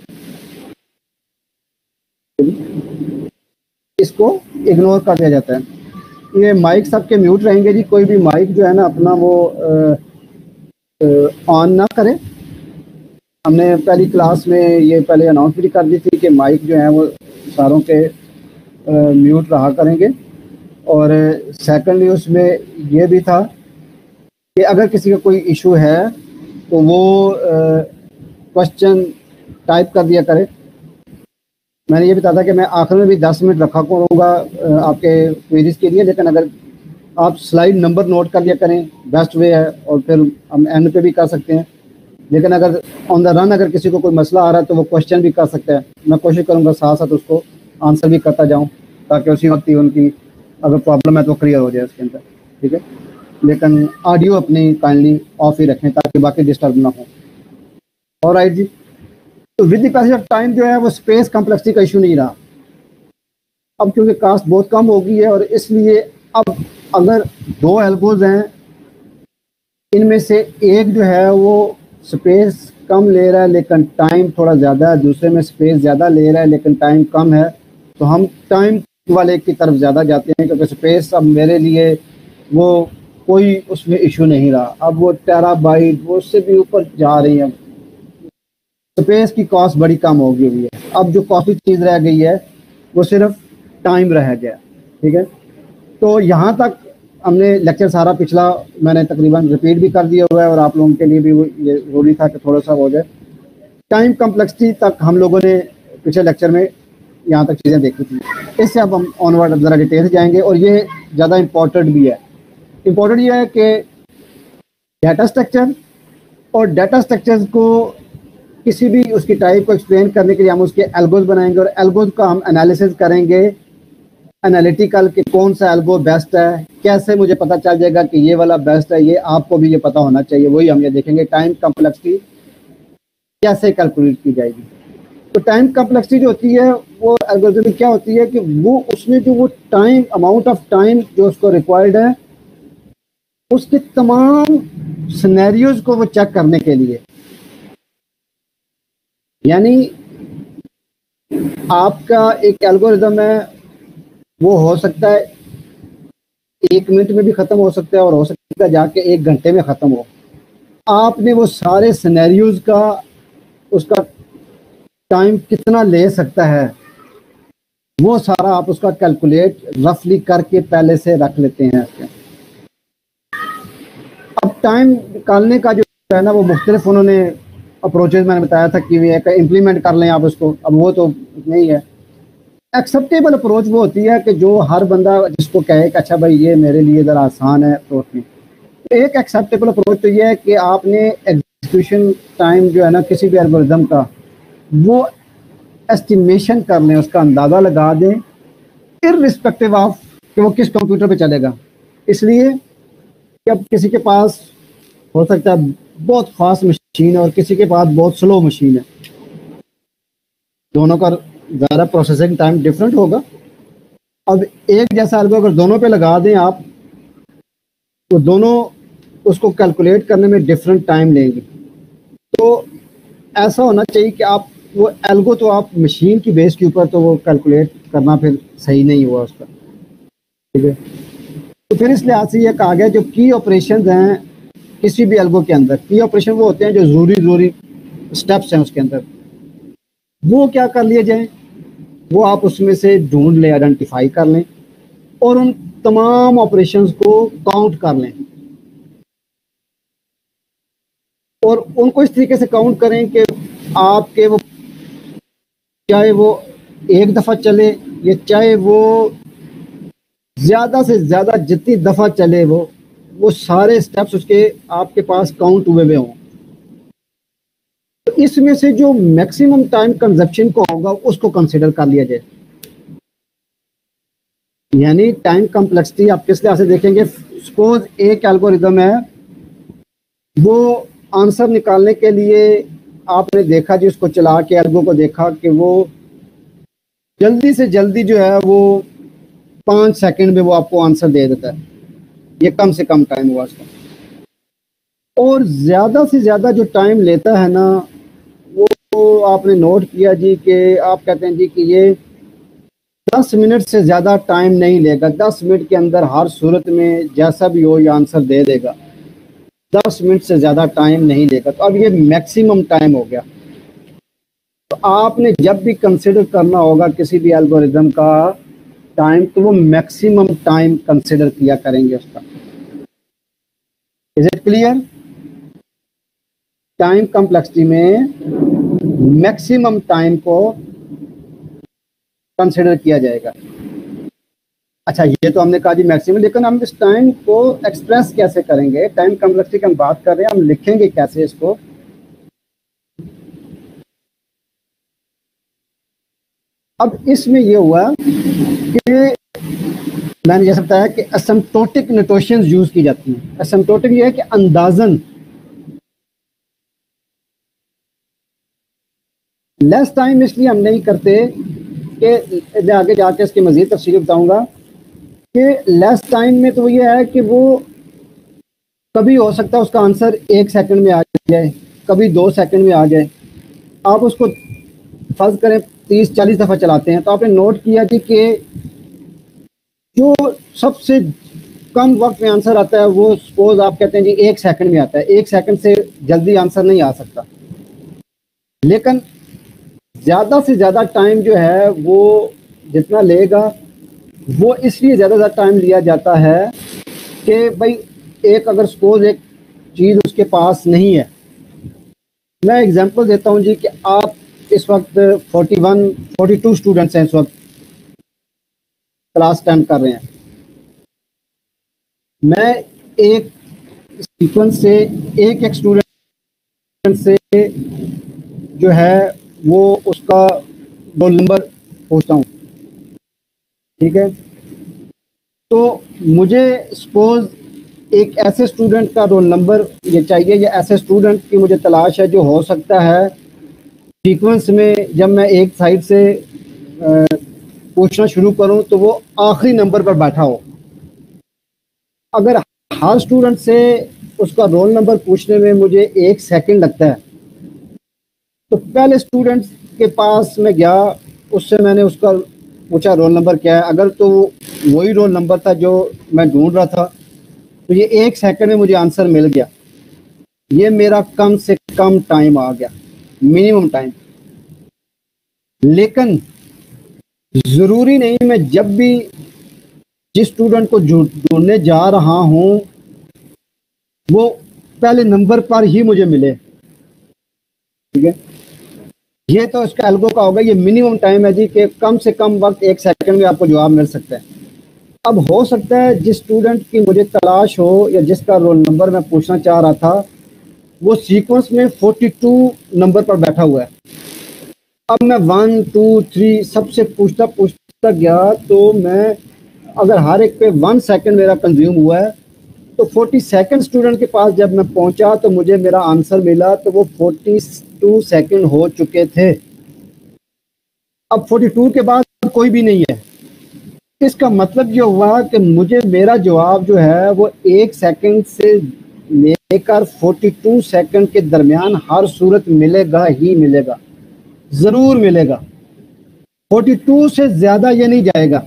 इसको इग्नोर कर दिया जाता है। ये माइक सबके म्यूट रहेंगे जी, कोई भी माइक जो है ना अपना वो ऑन ना करे। हमने पहली क्लास में ये पहले अनाउंस भी कर दी थी कि माइक जो है वो सारों के म्यूट रहा करेंगे। और सेकेंडली उसमें ये भी था कि अगर किसी का कोई इशू है तो वो क्वेश्चन टाइप कर दिया करे। मैंने ये बताया था कि मैं आखिर में भी 10 मिनट रखा करूँगा आपके क्वेरीज के लिए, लेकिन अगर आप स्लाइड नंबर नोट कर लिया करें बेस्ट वे है, और फिर हम एंड पे भी कर सकते हैं। लेकिन अगर ऑन द रन अगर किसी को कोई मसला आ रहा है तो वो क्वेश्चन भी कर सकता है, मैं कोशिश करूँगा साथ साथ उसको आंसर भी करता जाऊँ ताकि उसी वक्त ही उनकी अगर प्रॉब्लम है तो क्लियर हो जाए उसके अंदर, ठीक है। लेकिन ऑडियो अपनी काइंडली ऑफ ही रखें ताकि बाकी डिस्टर्ब ना हो। और राइट जी, तो with the passage of time जो है वो स्पेस कम्प्लेक्सिटी का इशू नहीं रहा। अब क्योंकि कास्ट बहुत कम हो गई है और इसलिए अब अगर दो एल्गोज हैं, इनमें से एक जो है वो स्पेस कम ले रहा है लेकिन टाइम थोड़ा ज़्यादा है, दूसरे में स्पेस ज़्यादा ले रहा है लेकिन टाइम कम है, तो हम टाइम वाले की तरफ ज़्यादा जाते हैं क्योंकि स्पेस अब मेरे लिए वो कोई उसमें इशू नहीं रहा। अब वो टेराबाइट वो उससे भी ऊपर जा रही है, स्पेस की कॉस्ट बड़ी कम हो गई हुई है। अब जो कॉस्टली चीज़ रह गई है वो सिर्फ टाइम रह गया। ठीक है, तो यहाँ तक हमने लेक्चर सारा पिछला मैंने तकरीबन रिपीट भी कर दिया हुआ है और आप लोगों के लिए भी ये ज़रूरी था कि थोड़ा सा हो जाए। टाइम कम्प्लेक्सिटी तक हम लोगों ने पिछले लेक्चर में यहाँ तक चीज़ें देखी थी। इससे अब हम ऑनवर्ड ज़रा डिटेल से जाएंगे और ये ज़्यादा इम्पोर्टेंट भी है। इम्पोर्टेंट ये है कि डाटा स्ट्रक्चर और डाटा स्ट्रक्चर्स को किसी भी उसकी टाइप को एक्सप्लेन करने के लिए हम उसके एल्गोज बनाएंगे और एल्गोज का हम एनालिसिस करेंगे, एनालिटिकल कि कौन सा एल्गो बेस्ट है, कैसे मुझे पता चल जाएगा कि ये वाला बेस्ट है, ये आपको भी ये पता होना चाहिए। वही हम ये देखेंगे टाइम कम्प्लेक्सिटी कैसे कैलकुलेट की जाएगी। तो टाइम कम्प्लेक्सिटी जो होती है वो एल्गोरिथम क्या होती है कि वो उसमें जो वो टाइम अमाउंट ऑफ टाइम जो उसको रिक्वायर्ड है उसके तमाम सिनेरियोज को वो चेक करने के लिए, यानी आपका एक एल्गोरिथम है वो हो सकता है 1 मिनट में भी ख़त्म हो सकता है और हो सकता है जाके 1 घंटे में ख़त्म हो। आपने वो सारे सिनेरियोज का उसका टाइम कितना ले सकता है वो सारा आप उसका कैलकुलेट रफली करके पहले से रख लेते हैं। अब टाइम निकालने का जो है ना वो मुख्तलिफ उन्होंने अप्रोचेज मैंने बताया था कि वे इम्प्लीमेंट कर लें आप उसको, अब वो तो नहीं है। एक्सेप्टेबल अप्रोच वो होती है कि जो हर बंदा जिसको कहे कि अच्छा भाई ये मेरे लिए ज़रा आसान है अप्रोच में। तो एक एक्सेप्टेबल अप्रोच तो ये है कि आपने एग्जीक्यूशन टाइम जो है ना किसी भी एल्गोरिथम का वो एस्टिमेशन कर लें, उसका अंदाज़ा लगा दें इररिस्पेक्टिव ऑफ कि वो किस कंप्यूटर पे चलेगा। इसलिए कि अब किसी के पास हो सकता है बहुत फास्ट मशीन है और किसी के पास बहुत स्लो मशीन है, दोनों का ज़्यादा प्रोसेसिंग टाइम डिफरेंट होगा। अब एक जैसा एल्गो अगर दोनों पे लगा दें आप तो दोनों उसको कैलकुलेट करने में डिफरेंट टाइम लेंगे। तो ऐसा होना चाहिए कि आप वो एल्गो तो आप मशीन की बेस के ऊपर तो वो कैलकुलेट करना फिर सही नहीं हुआ उसका। ठीक है, तो फिर इस लिहाज से ये कहा गया जो की ऑपरेशन हैं किसी भी एल्गो के अंदर, की ऑपरेशन वो होते हैं जो ज़रूरी स्टेप्स हैं उसके अंदर, वो क्या कर लिए जाएं, वो आप उसमें से ढूंढ लें, आइडेंटिफाई कर लें और उन तमाम ऑपरेशंस को काउंट कर लें और उनको इस तरीके से काउंट करें कि आपके वो चाहे वो एक दफ़ा चले या चाहे वो ज़्यादा से ज़्यादा जितनी दफ़ा चले वो सारे स्टेप्स उसके आपके पास काउंट हुए हों। तो इसमें से जो मैक्सिमम टाइम कंजप्शन को होगा उसको कंसिडर कर लिया जाए। यानी टाइम कम्प्लेक्सिटी आप किस लिहाज से देखेंगे, सपोज एक एल्गोरिथम है वो आंसर निकालने के लिए आपने देखा जी उसको चला के एल्गो को देखा कि वो जल्दी से जल्दी जो है वो 5 सेकंड में वो आपको आंसर दे देता है, ये कम से कम टाइम हुआ उसका। और ज़्यादा से ज़्यादा जो टाइम लेता है ना वो आपने नोट किया जी कि आप कहते हैं जी कि ये 10 मिनट से ज़्यादा टाइम नहीं लेगा, 10 मिनट के अंदर हर सूरत में जैसा भी हो ये आंसर दे देगा, 10 मिनट से ज़्यादा टाइम नहीं लेगा। तो अब ये मैक्सिमम टाइम हो गया। तो आपने जब भी कंसिडर करना होगा किसी भी एल्गोरिथम का टाइम तो वो मैक्सिमम टाइम कंसिडर किया करेंगे उसका। Is it clear? Time complexity में मैक्सिमम टाइम को कंसिडर किया जाएगा। अच्छा ये तो हमने कहा जी मैक्सिमम, लेकिन हम इस टाइम को एक्सप्रेस कैसे करेंगे? टाइम कम्प्लेक्सिटी की हम बात कर रहे हैं, हम लिखेंगे कैसे इसको? अब इसमें ये हुआ कि मैंने जैसे बताया कि एसिम्प्टोटिक नोटेशंस यूज की जाती हैं। एसिम्प्टोटिक ये है कि अंदाजन लेस टाइम इसलिए हम नहीं करते कि मैं आगे जाके इसकी मज़ीद तफसील बताऊंगा कि लेस टाइम में तो ये है कि वो कभी हो सकता है उसका आंसर 1 सेकंड में आ जाए, कभी 2 सेकंड में आ जाए। आप उसको फर्ज करें 30-40 दफ़ा चलाते हैं तो आपने नोट किया जी कि जो सबसे कम वक्त में आंसर आता है वो सपोज आप कहते हैं जी 1 सेकंड में आता है। 1 सेकंड से जल्दी आंसर नहीं आ सकता, लेकिन ज़्यादा से ज़्यादा टाइम जो है वो जितना लेगा वो इसलिए ज़्यादा टाइम लिया जाता है कि भाई एक अगर सपोज एक चीज़ उसके पास नहीं है। मैं एग्जांपल देता हूं जी कि आप इस वक्त 42 स्टूडेंट्स हैं, इस वक्त क्लास 10 कर रहे हैं। मैं एक सीक्वेंस से एक एक स्टूडेंट से जो है वो उसका रोल नंबर पूछता हूँ, ठीक है। तो मुझे सपोज एक ऐसे स्टूडेंट का रोल नंबर ये चाहिए या ऐसे स्टूडेंट की मुझे तलाश है जो हो सकता है सीक्वेंस में जब मैं एक साइड से पूछना शुरू करूं तो वो आखिरी नंबर पर बैठा हो। अगर हर स्टूडेंट से उसका रोल नंबर पूछने में मुझे 1 सेकंड लगता है तो पहले स्टूडेंट के पास मैं गया, उससे मैंने उसका पूछा रोल नंबर क्या है। अगर तो वही रोल नंबर था जो मैं ढूंढ रहा था तो ये 1 सेकंड में मुझे आंसर मिल गया। ये मेरा कम से कम टाइम आ गया, मिनिमम टाइम। लेकिन ज़रूरी नहीं मैं जब भी जिस स्टूडेंट को ढूंढने जा रहा हूं वो पहले नंबर पर ही मुझे मिले, ठीक है। ये तो इसका एल्गो का होगा, ये मिनिमम टाइम है जी कि कम से कम वक्त 1 सेकंड में आपको जवाब मिल सकता है। अब हो सकता है जिस स्टूडेंट की मुझे तलाश हो या जिसका रोल नंबर मैं पूछना चाह रहा था वो सीक्वेंस में 42 नंबर पर बैठा हुआ है। अब मैं 1 2 3 सबसे पूछता पूछता गया तो मैं अगर हर एक पे 1 सेकंड मेरा कंज्यूम हुआ है तो 42 स्टूडेंट के पास जब मैं पहुंचा तो मुझे मेरा आंसर मिला तो वो 42 सेकंड हो चुके थे। अब 42 के बाद कोई भी नहीं है। इसका मतलब ये हुआ कि मुझे मेरा जवाब जो है वो 1 सेकंड से लेकर 42 सेकंड के दरमियान हर सूरत मिलेगा ही मिलेगा, जरूर मिलेगा। 42 से ज्यादा ये नहीं जाएगा।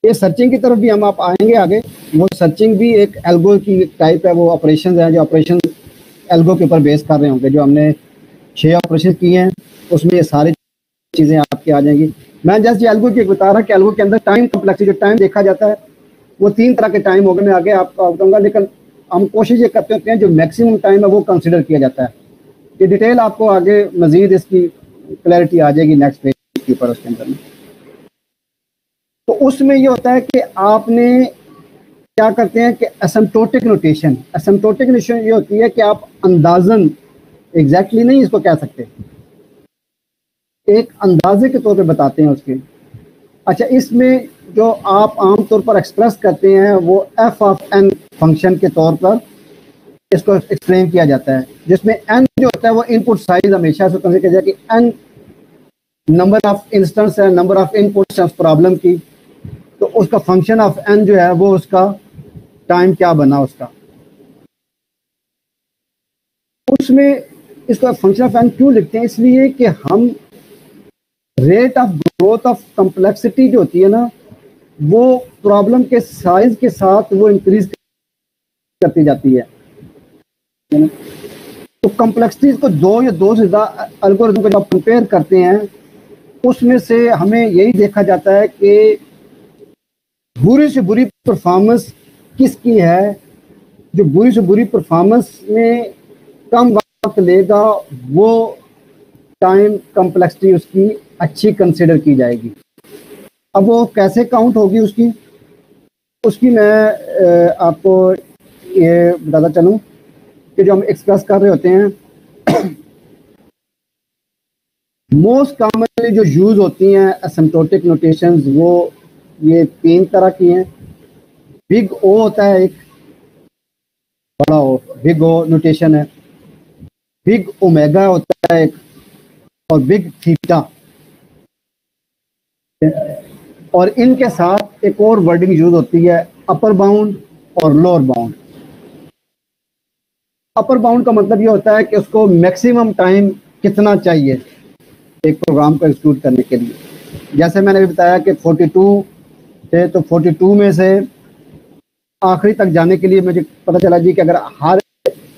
ये सर्चिंग की तरफ भी हम आप आएंगे आगे। वो सर्चिंग भी एक एल्गो की टाइप है, वो ऑपरेशन है जो ऑपरेशन एल्गो के ऊपर बेस कर रहे होंगे। जो हमने 6 ऑपरेशन किए हैं उसमें ये सारी चीज़ें आपकी आ जाएंगी। मैं जस्ट ये एल्गो की बता रहा कि एल्गो के अंदर टाइम कम्प्लेक्सिटी जो टाइम देखा जाता है वो 3 तरह के टाइम हो गए, मैं आगे आपको बताऊंगा। लेकिन हम कोशिश ये करते होते हैं जो मैक्सिमम टाइम है वो कंसिडर किया जाता है। ये डिटेल आपको आगे मजीद इसकी क्लैरिटी आ जाएगी नेक्स्ट पेज के ऊपर उसके अंदर में। तो उसमें ये होता है कि आपने क्या करते हैं कि एसिम्प्टोटिक नोटेशन ये होती है कि आप अंदाजन एग्जैक्टली नहीं इसको कह सकते, एक अंदाजे के तौर पे बताते हैं उसके। अच्छा, इसमें जो आप आमतौर पर एक्सप्रेस करते हैं वो एफ ऑफ एन फंक्शन के तौर पर इसको एक्सप्लेन किया जाता है, जिसमें एन जो होता है वो इनपुट साइज हमेशा से कंसीडर किया जाए कि एन नंबर ऑफ इंस्टेंस है, नंबर ऑफ इनपुट्स है उस प्रॉब्लम की। तो उसका फंक्शन ऑफ एन जो है वो उसका टाइम क्या बना उसका। उसमें इसका फंक्शन ऑफ एन क्यों लिखते हैं, इसलिए कि हम rate of growth of complexity जो होती है ना वो प्रॉब्लम के साइज के साथ वो इंक्रीज करती जाती है। तो कम्प्लेक्सिटीज को दो या दो से ज्यादा एल्गोरिथम को जब कंपेयर करते हैं उसमें से हमें यही देखा जाता है कि बुरी से बुरी परफॉर्मेंस किसकी है। जो बुरी से बुरी परफॉर्मेंस में कम वक्त लेगा वो टाइम कम्प्लेक्सिटी उसकी अच्छी कंसिडर की जाएगी। अब वो कैसे काउंट होगी उसकी उसकी मैं आपको ये बताता चलूँ कि जो हम एक्सप्रेस कर रहे होते हैं मोस्ट कॉमनली जो यूज होती हैं एसिम्प्टोटिक नोटेशंस वो ये 3 तरह की हैं। बिग ओ होता है एक, बड़ा ओ, बिग ओ नोटेशन है। बिग ओमेगा होता है एक, और बिग थीटा। और इनके साथ एक और वर्डिंग यूज होती है, अपर बाउंड और लोअर बाउंड। अपर बाउंड का मतलब ये होता है कि उसको मैक्सिमम टाइम कितना चाहिए एक प्रोग्राम को एग्जीक्यूट करने के लिए। जैसे मैंने भी बताया कि 42 थे, तो 42 में से आखिरी तक जाने के लिए मुझे पता चला जी कि अगर हर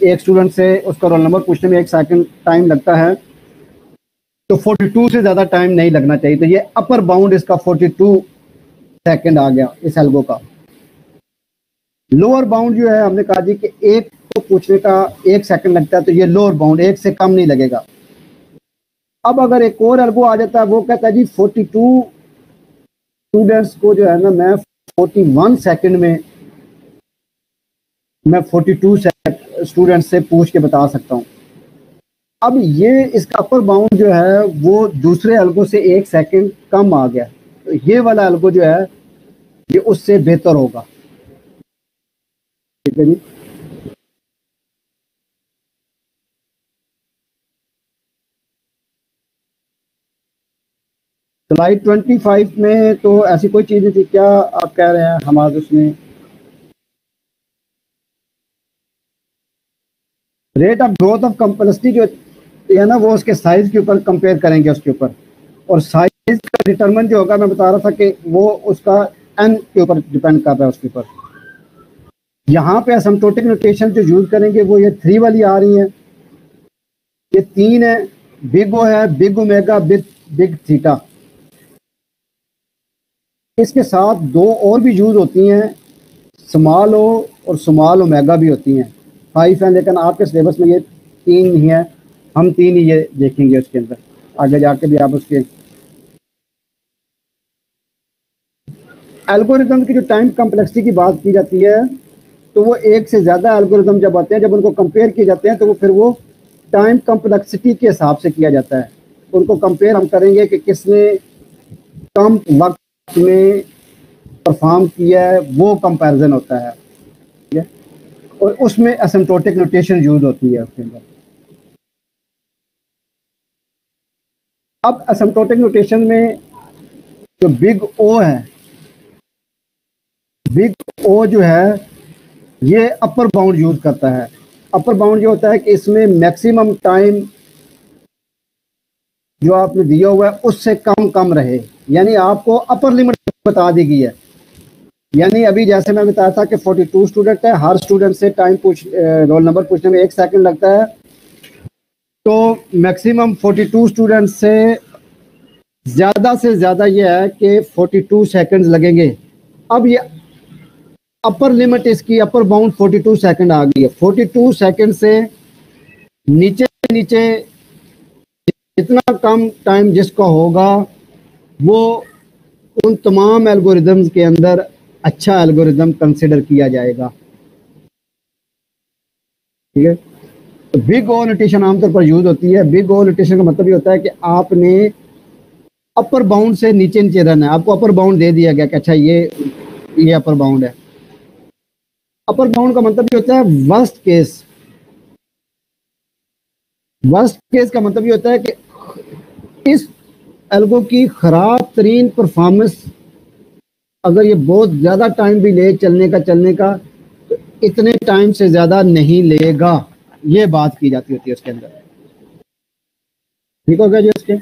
एक स्टूडेंट से उसका रोल नंबर पूछने में 1 सेकंड टाइम लगता है, तो 42 से ज़्यादा टाइम नहीं लगना चाहिए। तो ये अपर बाउंड इसका 42 सेकंड आ गया इस एल्गो का। लोअर बाउंड जो है, हमने कहा जी कि एक को पूछने का 1 सेकंड लगता है, तो ये लोअर बाउंड एक से कम नहीं लगेगा। अब अगर एक और एल्गो आ जाता है, वो कहता है जी 42 स्टूडेंट्स को जो है ना, मैं 41 सेकंड में मैं 42 स्टूडेंट से पूछ के बता सकता हूँ। अब ये इसका अपर बाउंड जो है वो दूसरे एल्गो से 1 सेकंड कम आ गया, तो ये वाला एल्गो जो है ये उससे बेहतर होगा। ठीक है जी। स्लाइड 25 में तो ऐसी कोई चीज नहीं थी, क्या आप कह रहे हैं हमारे उसमें? Rate of growth of complexity जो है ना, वो उसके साइज के ऊपर कंपेयर करेंगे उसके ऊपर। और साइज का डिटरमिन जो होगा, मैं बता रहा था कि वो उसका एन के ऊपर डिपेंड कर रहा है उसके ऊपर। यहाँ पे एसिम्प्टोटिक नोटेशन जो यूज करेंगे वो ये 3 वाली आ रही है, ये 3 है। बिग ओ है, big omega, big big theta. इसके साथ दो और भी यूज होती हैं, स्मॉल ओ और स्मॉल ओमेगा भी होती हैं। 5 हैं, लेकिन आपके सिलेबस में ये 3 ही हैं। हम 3 ही ये देखेंगे उसके अंदर, आगे जाके भी आप उसके एल्गोरिदम की जो टाइम कम्प्लेक्सिटी की बात की जाती है, तो वो एक से ज़्यादा एल्गोरिदम जब आते हैं, जब उनको कंपेयर किए जाते हैं, तो वो फिर वो टाइम कम्प्लेक्सिटी के हिसाब से किया जाता है। उनको कंपेयर हम करेंगे कि किसने कम वक्त में परफॉर्म किया है, वो कंपैरिजन होता है। ठीक है, और उसमें एसिम्प्टोटिक नोटेशन यूज होती है उसके अंदर। अब एसिम्प्टोटिक नोटेशन में जो बिग ओ है, बिग ओ जो है ये अपर बाउंड यूज करता है। अपर बाउंड जो होता है कि इसमें मैक्सिमम टाइम जो आपने दिया हुआ है उससे कम कम रहे, यानी आपको अपर लिमिट बता दी गई है। यानी अभी जैसे मैं बताया था कि 42 स्टूडेंट है, हर स्टूडेंट से टाइम रोल नंबर पूछने में 1 सेकंड लगता है, तो मैक्सिमम 42 स्टूडेंट से ज्यादा ये है कि 42 सेकंड्स लगेंगे। अब ये अपर लिमिट, इसकी अपर बाउंड 42 सेकंड आ गई है। 42 सेकंड से नीचे नीचे जितना कम टाइम जिसका होगा, वो उन तमाम एल्गोरिदम्स के अंदर अच्छा एल्गोरिदम कंसिडर किया जाएगा। ठीक है, तो बिग ओ नोटेशन आमतौर पर यूज होती है। बिग ओ नोटेशन का मतलब ये होता है कि आपने अपर बाउंड से नीचे नीचे रहना है। आपको अपर बाउंड दे दिया गया कि अच्छा ये अपर बाउंड है। अपर बाउंड का मतलब ये होता है वर्स्ट केस। वर्स्ट केस का मतलब ये होता है कि इस एल्गो की खराब तरीन परफॉर्मेंस, अगर ये बहुत ज्यादा टाइम भी ले चलने का, तो इतने टाइम से ज्यादा नहीं लेगा, ये बात की जाती होती है उसके अंदर। ठीक हो गया जी। उसके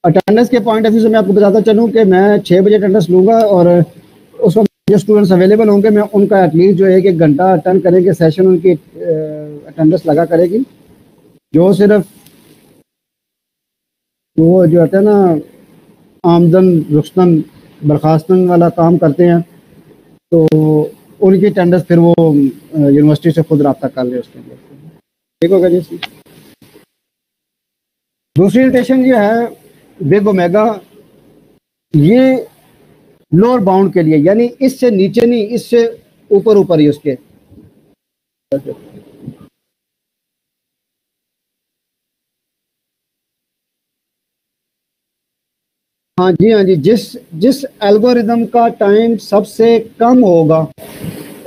अटेंडेंस के पॉइंट ऑफ व्यू से मैं आपको बताता चलूँ कि मैं 6 बजे अटेंडेंस लूंगा, और उस वक्त जो स्टूडेंट्स अवेलेबल होंगे मैं उनका एटलीस्ट जो है कि 1 घंटा अटेंड करेंगे सेशन, उनकी अटेंडेंस लगा करेगी। जो सिर्फ वो जो होता है ना, आमदन रुस्तन बर्खास्तन वाला काम करते हैं, तो उनकी अटेंडेंस फिर वो यूनिवर्सिटी से खुद रब्ता कर ले उसके लिए। ठीक होगा जी। दूसरी नोटेशन जो है बिग ओमेगा, ये लोअर बाउंड के लिए, यानी इससे नीचे नहीं, इससे ऊपर ऊपर ही उसके। हाँ जी, हाँ जी, जिस जिस एल्गोरिदम का टाइम सबसे कम होगा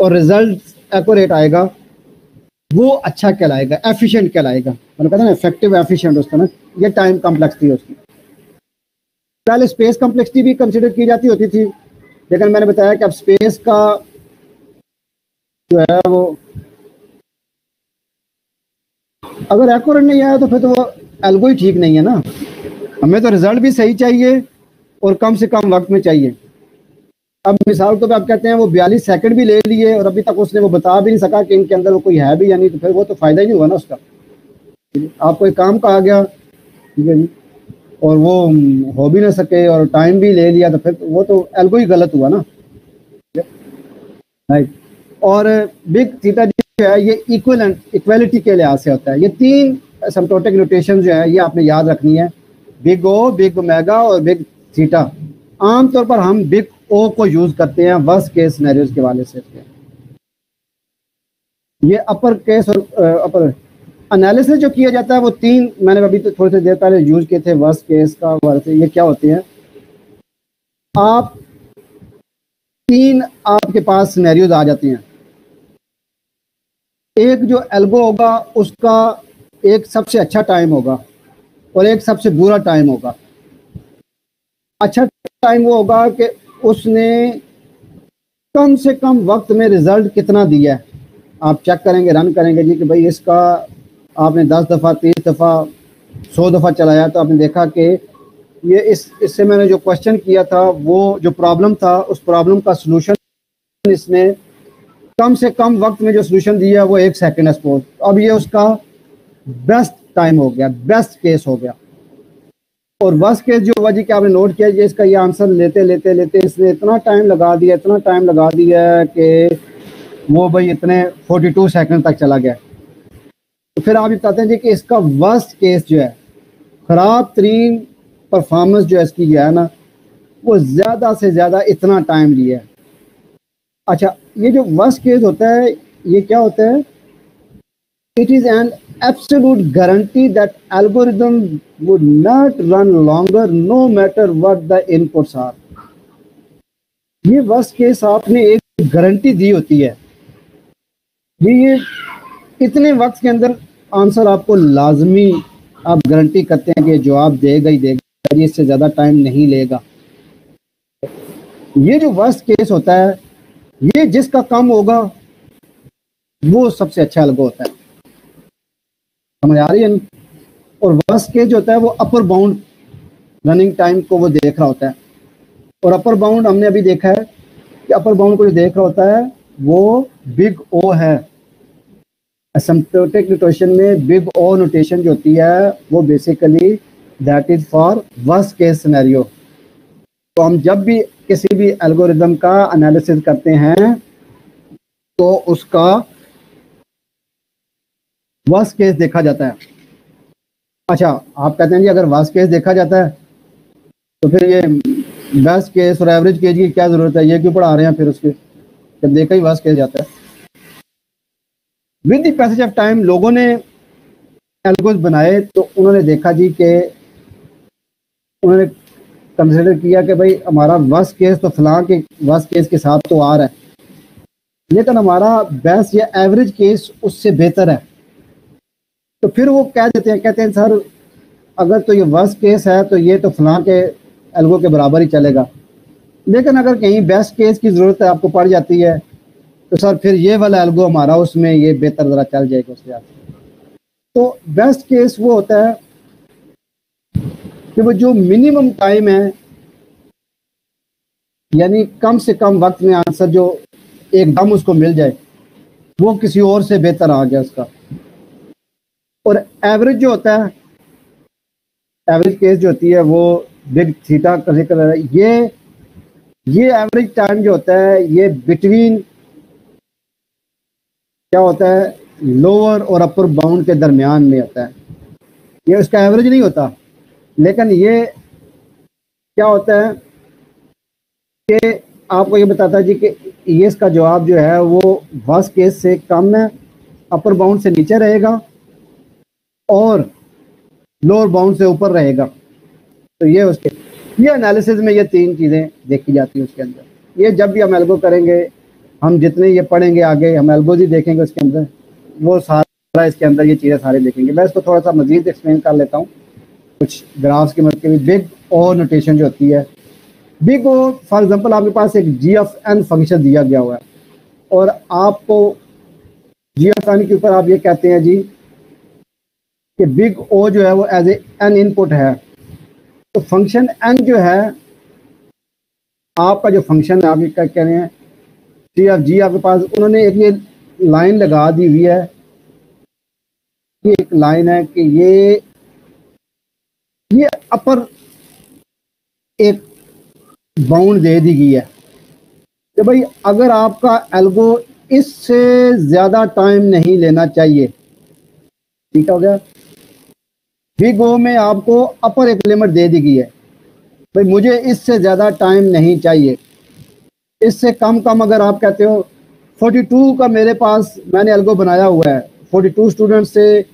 और रिजल्ट एक्यूरेट आएगा, वो अच्छा कहलाएगा, एफिशिएंट कहलाएगा। मैंने कहा था ना, इफेक्टिव एफिशिएंट उसका ना, ये टाइम कम्प्लेक्सिटी है उसकी। पहले स्पेस कम्प्लेक्सिटी भी कंसिडर की जाती होती थी, लेकिन मैंने बताया कि अब स्पेस का जो है वो अगर एक्यूरेट नहीं आया तो फिर तो वो एल्गो ही ठीक नहीं है ना। हमें तो रिजल्ट भी सही चाहिए और कम से कम वक्त में चाहिए। अब मिसाल तो आप कहते हैं वो 42 सेकंड भी ले लिए और अभी तक उसने वो बता भी नहीं सका कि इनके अंदर वो कोई है भी या नहीं, तो फिर वो तो फायदा ही नहीं हुआ ना उसका। आपको एक काम कहा गया, ठीक है जी, और वो हो भी ना सके और टाइम भी ले लिया, तो फिर वो तो एल्गो ही गलत हुआ ना। राइट। और बिग थीटा जो है ये इक्वलिटी के लिहाज से होता है। ये तीन एसिम्प्टोटिक नोटेशन जो है ये आपने याद रखनी है, बिग ओ, बिग ओमेगा और बिग थीटा। आमतौर पर हम बिग ओ को यूज करते हैं वर्स्ट केस सिनेरियोज के वाले से। ये अपर केस और अपर एनालिसिस जो किया जाता है वो तीन मैंने अभी तो थोड़ी सी देर पहले यूज किए थे वर्स्ट केस का वाले। ये क्या होते हैं, आप तीन आपके पास सिनेरियोज आ जाते हैं। एक जो एल्गो होगा उसका एक सबसे अच्छा टाइम होगा और एक सबसे बुरा टाइम होगा। अच्छा टाइम वो होगा कि उसने कम से कम वक्त में रिजल्ट कितना दिया है। आप चेक करेंगे, रन करेंगे जी कि भाई इसका आपने 10 दफ़ा 30 दफ़ा 100 दफ़ा चलाया तो आपने देखा कि ये इससे मैंने जो क्वेश्चन किया था वो जो प्रॉब्लम था उस प्रॉब्लम का सलूशन इसने कम से कम वक्त में जो सलूशन दिया वो 1 सेकंड है सपोज। अब ये उसका बेस्ट टाइम हो गया, बेस्ट केस हो गया। और वर्स्ट केस जो हुआ जी कि आपने नोट किया जी, इसका ये आंसर लेते लेते लेते इसने इतना टाइम लगा दिया, इतना टाइम लगा दिया कि वो भाई इतने 42 सेकंड तक चला गया। तो फिर आप ये बताते हैं जी कि इसका वर्स्ट केस जो है, खराब तरीन परफॉर्मेंस जो है इसकी जो है ना, वो ज़्यादा से ज़्यादा इतना टाइम लिया है। अच्छा, ये जो वर्स्ट केस होता है ये क्या होता है, it is an absolute guarantee that algorithm would not run longer no matter what the inputs are। ये वर्स्ट केस आपने एक गारंटी दी होती है, ये इतने वक्त के अंदर आंसर आपको लाजमी आप गारंटी करते हैं कि जवाब देगा ही देगा, ये इससे ज़्यादा टाइम नहीं लेगा। ये जो वर्स्ट केस होता है ये जिसका कम होगा वो सबसे अच्छा एल्गो होता है। समझ आ रही है। और वर्स्ट केस जो होता है वो अपर बाउंड रनिंग टाइम को वो देख रहा होता है। और अपर बाउंड हमने अभी देखा है कि अपर बाउंड को जो देख रहा होता है वो बिग ओ है। एसिम्प्टोटिक नोटेशन में बिग ओ नोटेशन जो होती है वो basically that is for worst case scenario. तो हम जब भी किसी भी एल्गोरिदम का एनालिसिस करते हैं तो उसका वर्स्ट केस देखा जाता है। अच्छा, आप कहते हैं जी अगर वर्स्ट केस देखा जाता है तो फिर ये बेस्ट केस और एवरेज केस की क्या जरूरत है, ये क्यों पढ़ा रहे हैं फिर उसके, जब देखा ही वर्स्ट केस जाता है। With the passage of time लोगों ने एल्गोस बनाए तो उन्होंने देखा जी कि उन्होंने कंसिडर किया कि भाई हमारा वर्स्ट केस तो फलां के वर्स्ट केस के साथ तो आ रहा है, लेकिन हमारा बेस्ट या एवरेज केस उससे बेहतर है। तो फिर वो कह देते हैं, कहते हैं सर अगर तो ये वर्स्ट केस है तो ये तो फलां के एल्गो के बराबर ही चलेगा, लेकिन अगर कहीं बेस्ट केस की ज़रूरत है आपको पड़ जाती है तो सर फिर ये वाला एल्गो हमारा उसमें ये बेहतर ज़रा चल जाएगा उसके साथ। तो बेस्ट केस वो होता है कि वो जो मिनिमम टाइम है, यानी कम से कम वक्त में आंसर जो एकदम उसको मिल जाए, वो किसी और से बेहतर आ गया उसका। और एवरेज जो होता है, एवरेज केस जो होती है वो बिग थीटा का जिक्र है। ये एवरेज टाइम जो होता है ये बिटवीन क्या होता है, लोअर और अपर बाउंड के दरमियान में होता है। ये उसका एवरेज नहीं होता, लेकिन ये क्या होता है कि आपको ये बताता है जी कि ये इसका जवाब जो है वो वर्स्ट केस से कम है, अपर बाउंड से नीचे रहेगा और लोअर बाउंड से ऊपर रहेगा। तो ये उसके ये एनालिसिस में ये 3 चीज़ें देखी जाती हैं उसके अंदर। ये जब भी हम एल्गो करेंगे, हम जितने ये पढ़ेंगे आगे, हम एल्गोज ही देखेंगे उसके अंदर, वो सारा इसके अंदर ये चीज़ें सारे देखेंगे। मैं इसको थोड़ा सा मजीद एक्सप्लेन कर लेता हूँ कुछ ग्राफ्स की मदद से। बिग ओ नोटेशन जो होती है, बिग ओ फॉर एग्जांपल आपके पास एक जी ऑफ एन फंक्शन दिया गया हुआ है और आपको जी ऑफ एन के ऊपर आप ये कहते हैं जी कि बिग ओ जो है वो एज ए एन इनपुट है। तो फंक्शन एन जो है आपका, जो फंक्शन है, आप क्या कह रहे हैं, सी ऑफ जी आपके पास उन्होंने एक ये लाइन लगा दी हुई है, ये एक लाइन है कि ये अपर एक बाउंड दे दी गई है कि भाई अगर आपका एल्गो इससे ज़्यादा टाइम नहीं लेना चाहिए, ठीक हो गया। बिग ओ में आपको अपर एक लिमिट दे दी गई है, भाई मुझे इससे ज़्यादा टाइम नहीं चाहिए। इससे कम अगर आप कहते हो 42 का मेरे पास मैंने एल्गो बनाया हुआ है, 42 स्टूडेंट से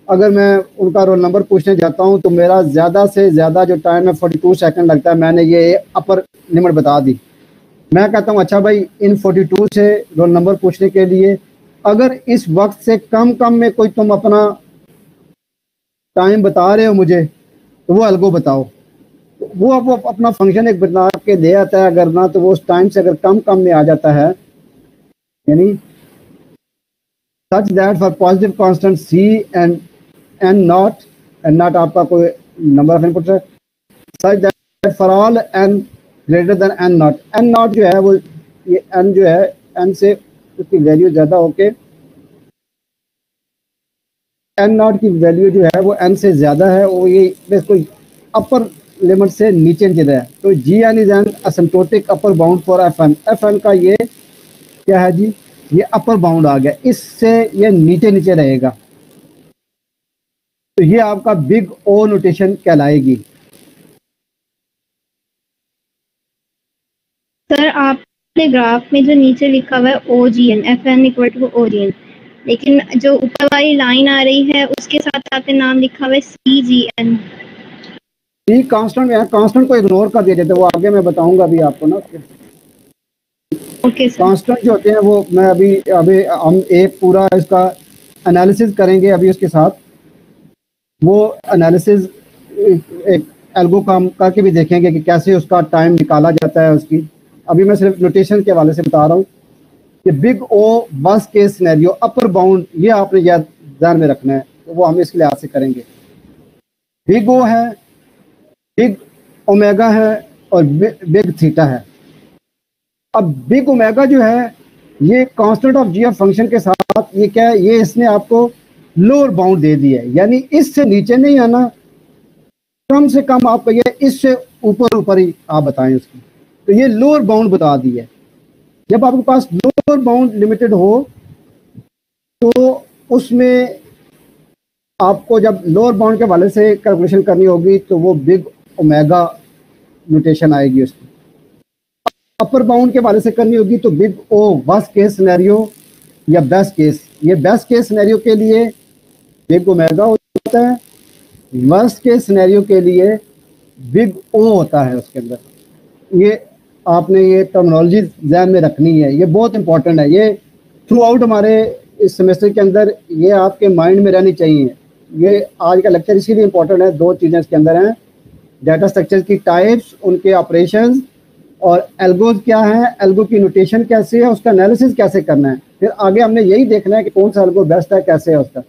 अगर मैं उनका रोल नंबर पूछने जाता हूं तो मेरा ज़्यादा से ज़्यादा जो टाइम है 42 सेकंड लगता है। मैंने ये अपर लिमिट बता दी। मैं कहता हूं अच्छा भाई इन 42 से रोल नंबर पूछने के लिए अगर इस वक्त से कम में कोई तुम अपना टाइम बता रहे हो मुझे, तो वो एल्गो बताओ। वो अपना फंक्शन एक बना के दे आता है, अगर ना तो वो उस टाइम से अगर कम में आ जाता है, यानी such that for positive constant c and n naught आपका कोई नंबर ऑफ इनपुट है, such that for all n greater than n naught जो है वो, ये एन जो है एन से उसकी वैल्यू ज़्यादा होके एन नॉट की वैल्यू जो है वो एन से ज़्यादा है, वो ये बिल्कुल अपर लिमिट से नीचे नीचे है। तो G N is an asymptotic upper bound for F N का ये क्या है जी, ये अपर बाउंड आ गया, इससे ये नीचे रहेगा। तो ये आपका बिग ओ नोटेशन कहलाएगी। सर आपने ग्राफ में जो नीचे लिखा हुआ है OGN FN equal to OGN, लेकिन जो ऊपर वाली लाइन आ रही है उसके साथ आपने नाम लिखा हुआ है CGN। सी कांस्टेंट है, कांस्टेंट को इग्नोर कर दिया जाता है, वो आगे मैं बताऊंगा अभी आपको ना। Okay sir. कांस्टेंट जो होते हैं वो मैं अभी अभी हम एक पूरा इसका एनालिसिस करेंगे अभी उसके साथ। वो एनालिसिस एक एल्गो काम करके भी देखेंगे कि कैसे उसका टाइम निकाला जाता है उसकी। अभी मैं सिर्फ नोटेशन के हवाले से बता रहा हूँ कि बिग ओ बस के सिनेरियो अपर बाउंड, ये आपने याद ध्यान में रखना है, तो वो हम इसके लिहाज से करेंगे। बिग ओ है, बिग ओमेगा है और बिग थीटा है। अब बिग ओमेगा जो है ये constant of g f function के साथ ये क्या है, ये इसने आपको लोअर बाउंड दे दिया है, यानी इससे नीचे नहीं आना, कम से कम आप कहिए इससे ऊपर ही आप बताएं उसकी। तो ये लोअर बाउंड बता दी है। जब आपके पास लोअर बाउंड लिमिटेड हो तो उसमें आपको जब लोअर बाउंड के हवाले से कैलकुलेशन करनी होगी तो वो बिग ओमेगा नोटेशन आएगी उसकी। अपर बाउंड के हवाले से करनी होगी तो big O worst case scenario या बेस्ट केस। ये बेस्ट केस सिनेरियो के लिए बिग ओमेगा होता है, वर्स्ट केस सिनेरियो के लिए बिग ओ होता है उसके अंदर। ये आपने ये टर्मिनोलॉजी ध्यान में रखनी है, ये बहुत इंपॉर्टेंट है। ये थ्रू आउट हमारे इस सेमेस्टर के अंदर ये आपके माइंड में रहनी चाहिए। ये आज का लेक्चर इसीलिए इंपॉर्टेंट है, 2 चीज़ें इसके अंदर हैं, डाटा स्ट्रक्चर की टाइप्स, उनके ऑपरेशंस, और एल्गोज क्या है, एल्गो की नोटेशन कैसे है, उसका एनालिसिस कैसे करना है। फिर आगे हमने यही देखना है कि कौन सा एल्गो बेस्ट है, कैसे है उसका।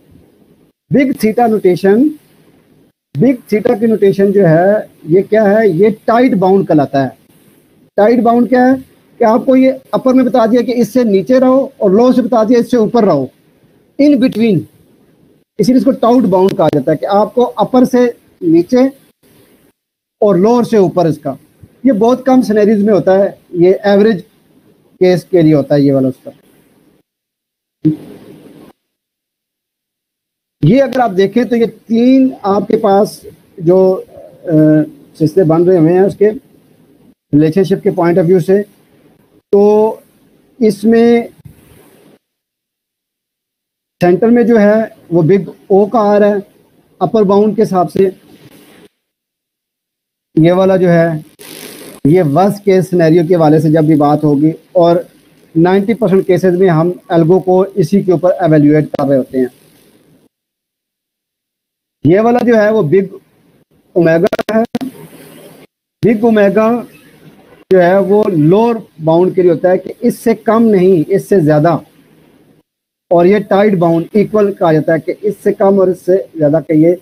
Big theta notation, big theta की नोटेशन जो है ये क्या है, ये टाइट बाउंड कहलाता है। टाइट बाउंड क्या है कि आपको ये अपर में बता दिया कि इससे नीचे रहो और लो से बता दिया इससे ऊपर रहो, इन बिटवीन, इसीलिए इसको टाउट बाउंड कहा जाता है कि आपको अपर से नीचे और लोअर से ऊपर। इसका ये बहुत कम सिनेरियोज में होता है, ये एवरेज केस के लिए होता है ये वाला उसका। ये अगर आप देखें तो ये 3 आपके पास जो सिलसिले बन रहे हुए हैं उसके रिलेशनशिप के पॉइंट ऑफ व्यू से, तो इसमें सेंटर में जो है वो बिग ओ का आ रहा है अपर बाउंड के हिसाब से। ये वाला जो है ये वर्स्ट केस सिनेरियो के हवाले से जब भी बात होगी, और 90% केसेस में हम एल्गो को इसी के ऊपर एवेल्युएट कर रहे होते हैं। ये वाला जो है वो बिग ओमेगा है। बिग ओमेगा जो है वो लोअर बाउंड के लिए होता है कि इससे कम नहीं, इससे ज़्यादा। और ये टाइट बाउंड इक्वल कहा जाता है कि इससे कम और इससे ज़्यादा के ये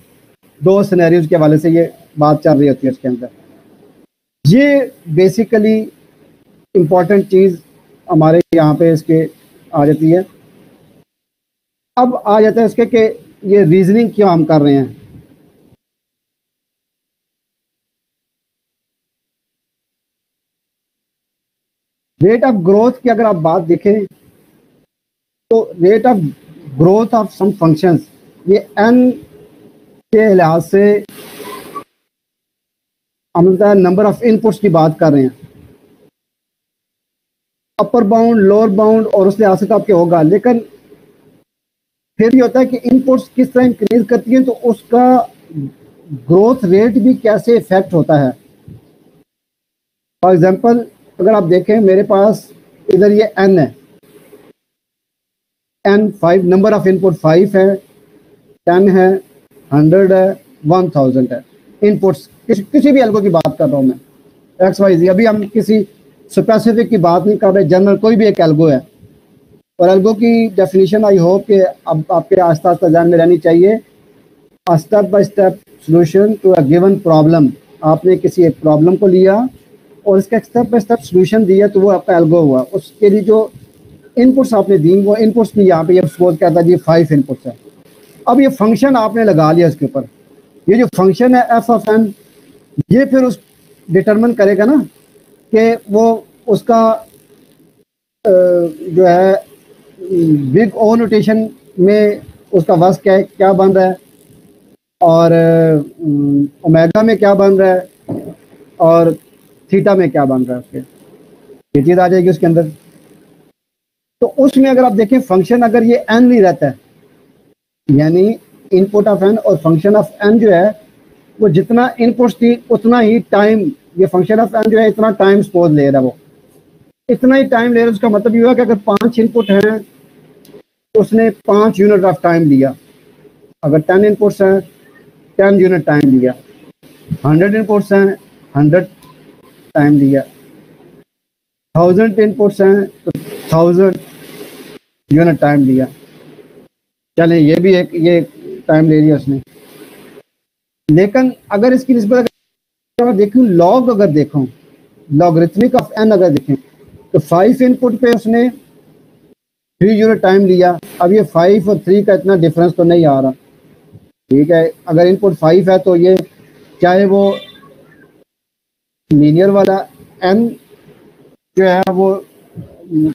दो सिनेरियोज के हवाले से ये बात चल रही होती है इसके अंदर। ये बेसिकली इम्पॉर्टेंट चीज़ हमारे यहाँ पे इसके आ जाती है। अब आ जाता है इसके कि ये रीजनिंग क्यों हम कर रहे हैं। रेट ऑफ ग्रोथ की अगर आप बात देखें तो rate of growth of some functions, ये एन के लिहाज से हम नंबर ऑफ इनपुट्स की बात कर रहे हैं। अपर बाउंड, लोअर बाउंड और उस लिहाज से तो आपके होगा, लेकिन फिर ये होता है कि इनपुट्स किस तरह इंक्रीज करती हैं तो उसका ग्रोथ रेट भी कैसे इफेक्ट होता है। फॉर एग्जांपल अगर आप देखें, मेरे पास इधर ये n है, n 5, नंबर ऑफ इनपुट 5 है, 10 है, 100 है, 1000 है। इनपुट्स किसी भी एल्गो की बात कर रहा हूँ मैं, XYZ। अभी हम किसी स्पेसिफिक की बात नहीं कर रहे, जनरल कोई भी एक एल्गो है। और एल्गो की डेफिनेशन आई होप कि अब आपके आस्ता आस्ता ध्यान में रहनी चाहिए। A step by step solution to a given problem. आपने किसी एक प्रॉब्लम को लिया और इसका स्टेप बाय स्टेप सोल्यूशन दिया तो वो आपका एल्गो हुआ। उसके लिए जो इनपुट्स आपने दी, वो इनपुट्स की यहाँ पे ये सपोज कहता है जी 5 इनपुट्स है। अब ये फंक्शन आपने लगा लिया इसके ऊपर, ये जो फंक्शन है एफ ऑफ एन, ये फिर उस डिटरमिन करेगा ना कि वो उसका जो है बिग ओ नोटेशन में उसका वर्स क्या बन रहा है, और ओमेगा में क्या बन रहा है, और थीटा में क्या बन रहा है, उसके ये चीज़ आ जाएगी उसके अंदर। तो उसमें अगर आप देखें फंक्शन अगर ये एन नहीं रहता है, यानी इनपुट ऑफ एन और फंक्शन ऑफ एन जो है वो जितना इनपुट्स थी उतना ही टाइम, ये फंक्शन ऑफ एन जो है इतना टाइम सपोज ले रहा है, वो इतना ही टाइम ले रहा है। उसका मतलब ये हुआ कि अगर 5 इनपुट हैं तो उसने 5 यूनिट ऑफ टाइम लिया। अगर 10 इनपुट्स हैं 10 यूनिट टाइम लिया। 100 इनपुट्स हैं 100 टाइम लिया। 1000 इनपुट्स हैं तो 1000 यूनिट टाइम लिया। चलें, ये भी एक ये टाइम ले लिया उसने। लेकिन अगर इसकी निस्बत अगर देखूँ लॉग, अगर देखूँ लॉगरिथमिक ऑफ एन अगर देखें तो 5 इनपुट पे उसने 3 यूनिट टाइम लिया। अब ये 5 और 3 का इतना डिफरेंस तो नहीं आ रहा, ठीक है। अगर इनपुट 5 है तो ये चाहे वो लीनियर वाला एन जो है वो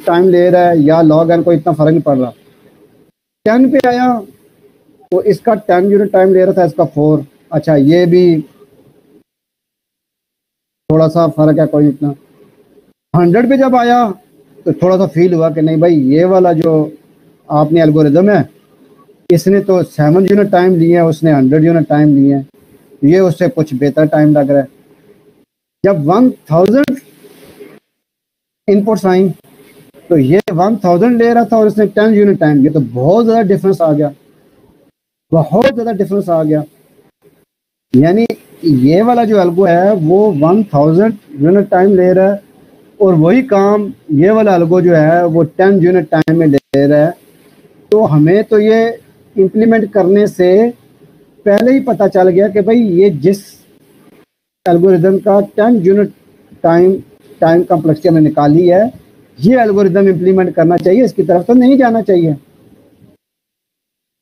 टाइम ले रहा है या लॉग एन, को इतना फ़र्क नहीं पड़ रहा। 10 पे आया तो इसका 10 यूनिट टाइम ले रहा था, इसका 4। अच्छा, ये भी थोड़ा सा फ़र्क है, कोई इतना। 100 पे जब आया तो थोड़ा सा फील हुआ कि नहीं भाई, ये वाला जो आपने एल्गोरिदम है इसने तो 7 यूनिट टाइम लिए हैं, उसने 100 यूनिट टाइम लिए हैं, ये उससे कुछ बेहतर टाइम लग रहा है। जब 1000 इनपुट्स आई तो ये 1000 ले रहा था और इसने 10 यूनिट टाइम लिया, तो बहुत ज़्यादा डिफरेंस आ गया, बहुत ज़्यादा डिफरेंस आ गया। यानी ये वाला जो एल्गो है वो 1000 यूनिट टाइम ले रहा है और वही काम ये वाला एल्गो जो है वो 10 यूनिट टाइम में ले रहा है। तो हमें तो ये इम्प्लीमेंट करने से पहले ही पता चल गया कि भाई ये जिस एल्गोरिदम का 10 यूनिट टाइम कॉम्प्लेक्सिटी हमने निकाली है, ये एल्गोरिदम इम्प्लीमेंट करना चाहिए, इसकी तरफ तो नहीं जाना चाहिए।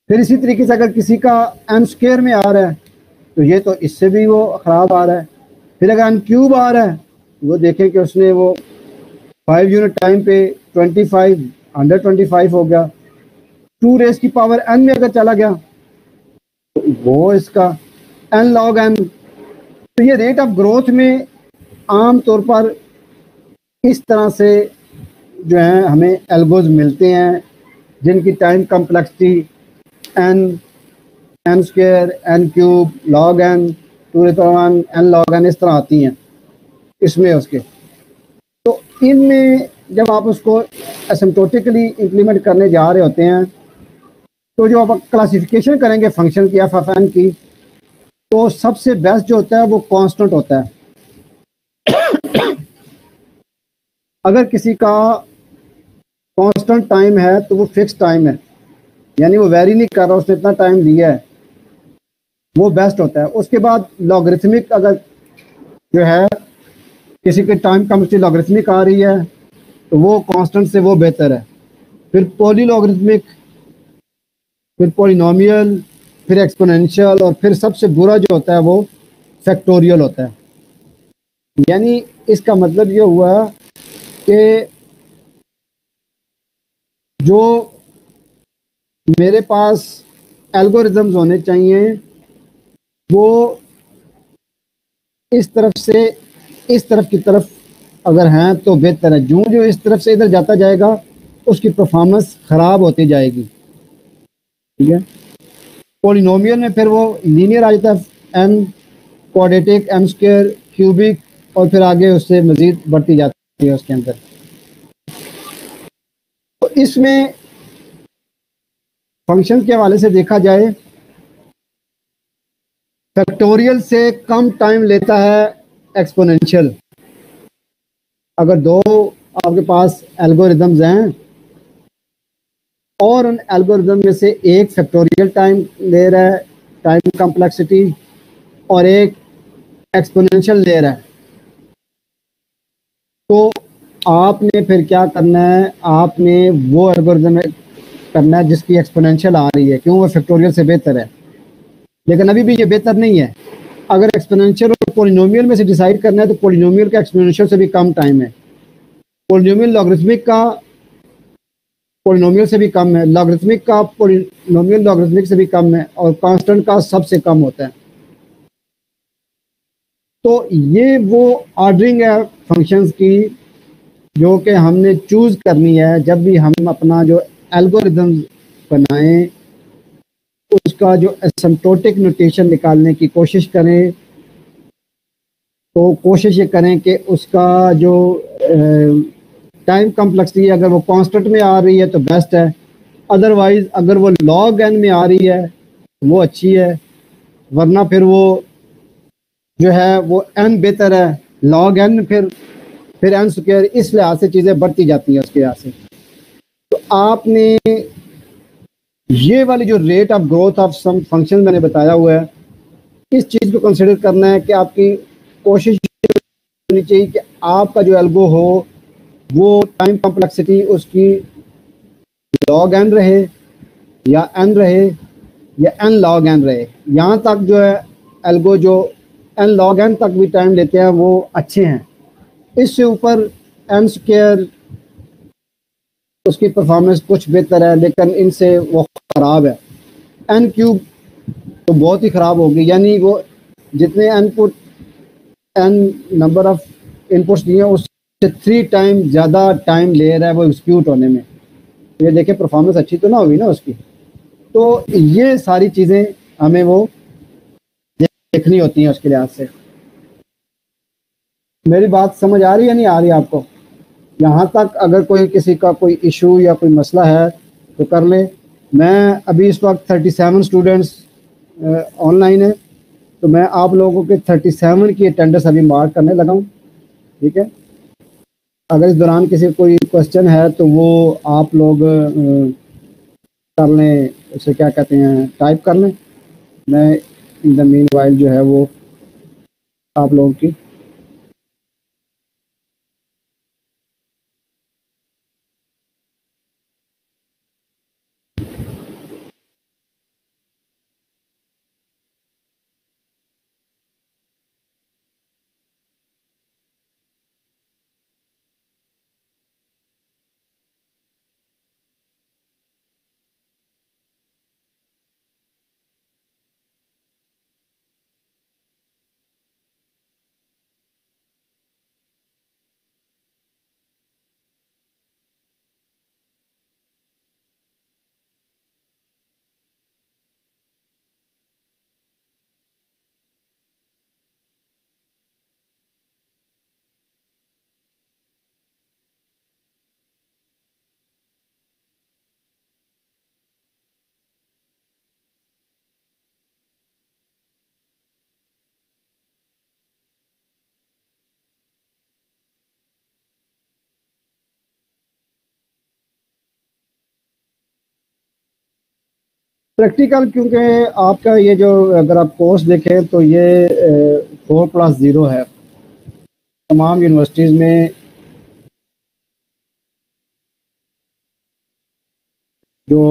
फिर इसी तरीके से अगर किसी का एन स्क्वायर में आ रहा है तो ये तो इससे भी वो ख़राब आ रहा है। फिर अगर एन क्यूब आ रहा है वो देखें कि उसने वो 5 यूनिट टाइम पे 25 125 हो गया। 2 रेज़ की पावर n में अगर चला गया तो वो इसका n log n। तो ये रेट ऑफ ग्रोथ में आम तौर पर इस तरह से जो है हमें एल्गोज मिलते हैं जिनकी time complexity n square, n cube, log n, 2 n log n इस तरह आती हैं। इसमें उसके। तो इनमें जब आप उसको एसिम्प्टोटिकली इम्प्लीमेंट करने जा रहे होते हैं, तो जो आप क्लासिफिकेशन करेंगे फंक्शन की एफ एफ एन की, तो सबसे बेस्ट जो होता है वो कांस्टेंट होता है। अगर किसी का कांस्टेंट टाइम है तो वो फिक्स टाइम है, यानी वो वेरी नहीं कर रहा, उसने इतना टाइम दिया है, वो बेस्ट होता है। उसके बाद लॉगरिथमिक, अगर जो है किसी के टाइम कम्प्लेक्सिटी लॉगरिथमिक आ रही है तो वो कांस्टेंट से वो बेहतर है। फिर पॉली लॉगरिथमिक, फिर पॉलिनोमियल, फिर एक्सपोनेंशियल, और फिर सबसे बुरा जो होता है वो फैक्टोरियल होता है। यानी इसका मतलब ये हुआ कि जो मेरे पास एल्गोरिदम्स होने चाहिए वो इस तरफ से इस तरफ की तरफ अगर हैं तो बेहतर है। जो इस तरफ से इधर जाता जाएगा उसकी परफॉर्मेंस ख़राब होती जाएगी। ठीक है। पॉलिनोमियल में फिर वो लीनियर आ जाता है, n quadratic, n square, cubic, और फिर आगे उससे मज़ीद बढ़ती जाती है उसके अंदर। तो इसमें फंक्शन के हवाले से देखा जाए, फैक्टोरियल से कम टाइम लेता है एक्सपोनेंशियल। अगर दो आपके पास एल्गोरिदम्स हैं और उन एल्गोरिदम में से एक फैक्टोरियल टाइम ले रहा है, टाइम कॉम्प्लेक्सिटी, और एक एक्सपोनेंशियल ले रहा है, तो आपने फिर क्या करना है, आपने वो एल्गोरिदम करना है जिसकी एक्सपोनेंशियल आ रही है, क्यों? वो फैक्टोरियल से बेहतर है। लेकिन अभी भी ये बेहतर नहीं है। अगर एक्सपोनेंशियल और पॉलिनोमियल में से डिसाइड करना है तो पॉलिनोमियल का एक्सपोनेंशियल से भी कम टाइम है, पॉलिनोमियल लॉगरिथमिक का पॉलिनोमियल से भी कम है, लॉगरिथमिक का पॉलिनोमियल लॉगरिथमिक से भी कम है, और कांस्टेंट का सबसे कम होता है। तो ये वो ऑर्डरिंग है फंक्शंस की जो कि हमने चूज़ करनी है जब भी हम अपना जो एल्गोरिदम बनाएं, उसका जो एसिम्प्टोटिक नोटेशन निकालने की कोशिश करें, तो कोशिश ये करें कि उसका जो टाइम कॉम्प्लेक्सिटी अगर वो कांस्टेंट में आ रही है तो बेस्ट है, अदरवाइज अगर वो लॉग एन में आ रही है वो अच्छी है, वरना फिर वो जो है वो एन बेहतर है। लॉग एन फिर एन स्क्वायर, इस लिहाज से चीज़ें बढ़ती जाती हैं उसके लिहाज से। तो आपने ये वाली जो rate of growth of some function मैंने बताया हुआ है, इस चीज़ को कंसिडर करना है कि आपकी कोशिश होनी चाहिए कि आपका जो एल्गो हो वो टाइम कॉम्प्लेक्सिटी उसकी लॉग एन रहे या एन रहे या एन लॉग एन रहे। यहाँ तक जो है एल्गो जो एन लॉग एन तक भी टाइम लेते हैं वो अच्छे हैं। इससे ऊपर एन स्क्वायर उसकी परफॉर्मेंस कुछ बेहतर है, लेकिन इनसे वो ख़राब है। एन क्यूब तो बहुत ही ख़राब होगी, यानी वो जितने input n number of inputs दिए उससे 3 टाइम ज़्यादा टाइम ले रहा है वो एग्जीक्यूट होने में। ये देखिए परफॉर्मेंस अच्छी तो ना होगी ना उसकी। तो ये सारी चीज़ें हमें वो देखनी होती हैं उसके लिहाज से। मेरी बात समझ आ रही है नहीं आ रही आपको? यहाँ तक अगर कोई किसी का कोई इशू या कोई मसला है तो कर ले। मैं अभी इस वक्त 37 स्टूडेंट्स ऑनलाइन है, तो मैं आप लोगों के 37 की अटेंडेंस अभी मार्क करने लगा हूँ। ठीक है। अगर इस दौरान किसी को कोई क्वेश्चन है तो वो आप लोग कर लें, उसे क्या कहते हैं, टाइप कर लें। मैं इन द मीन वाइल जो है वो आप लोगों की प्रैक्टिकल, क्योंकि आपका ये जो, अगर आप कोर्स देखें तो ये 4+0 है। तमाम यूनिवर्सिटीज़ में जो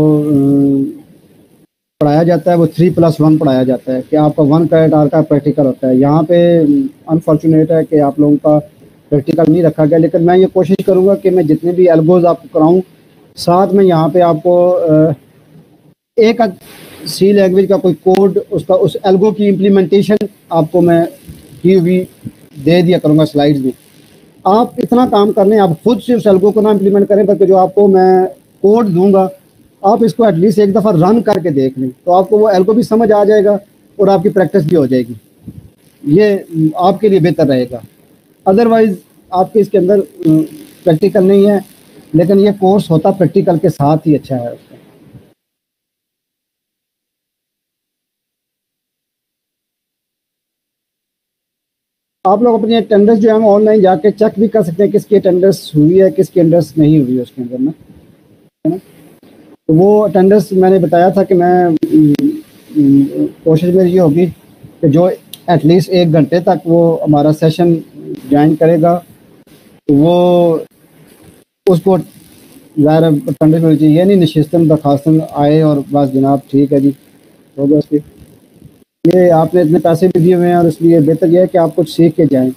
पढ़ाया जाता है वो 3+1 पढ़ाया जाता है कि आपका 1 क्रेडिट आवर का प्रैक्टिकल होता है। यहाँ पे अनफॉर्चुनेट है कि आप लोगों का प्रैक्टिकल नहीं रखा गया, लेकिन मैं ये कोशिश करूँगा कि मैं जितने भी एल्गोज आपको कराऊँ, साथ में यहाँ पे आपको एक सी लैंग्वेज का कोई कोड, उसका उस एल्गो की इम्प्लीमेंटेशन आपको मैं की हुई दे दिया करूँगा स्लाइड्स में। आप इतना काम कर लें, आप खुद से उस एल्गो को ना इम्प्लीमेंट करें, बल्कि जो आपको मैं कोड दूंगा आप इसको एटलीस्ट एक दफ़ा रन करके देख लें, तो आपको वो एल्गो भी समझ आ जाएगा और आपकी प्रैक्टिस भी हो जाएगी। ये आपके लिए बेहतर रहेगा। अदरवाइज़ आपके इसके अंदर प्रैक्टिकल नहीं है, लेकिन ये कोर्स होता प्रैक्टिकल के साथ ही अच्छा है उसका। आप लोग अपनी अटेंडेंस जो है ऑनलाइन जाके चेक भी कर सकते हैं, किसकी अटेंडेंस हुई है, किसकी अटेंडेंस नहीं हुई है उसके अंदर में, है ना। तो वो अटेंडेंस मैंने बताया था कि मैं कोशिश मेरी ये होगी कि जो एटलीस्ट 1 घंटे तक वो हमारा सेशन ज्वाइन करेगा, तो वो उसको ज़ाहिर अटेंडेंस मिलनी चाहिए। ये नहीं नशिस्तन बर्खास्तन आए और बस जनाब ठीक है जी हो गया उसकी। ये आपने इतने पैसे भी दिए हुए हैं और इसलिए बेहतर यह है कि आप कुछ सीख के जाएँ।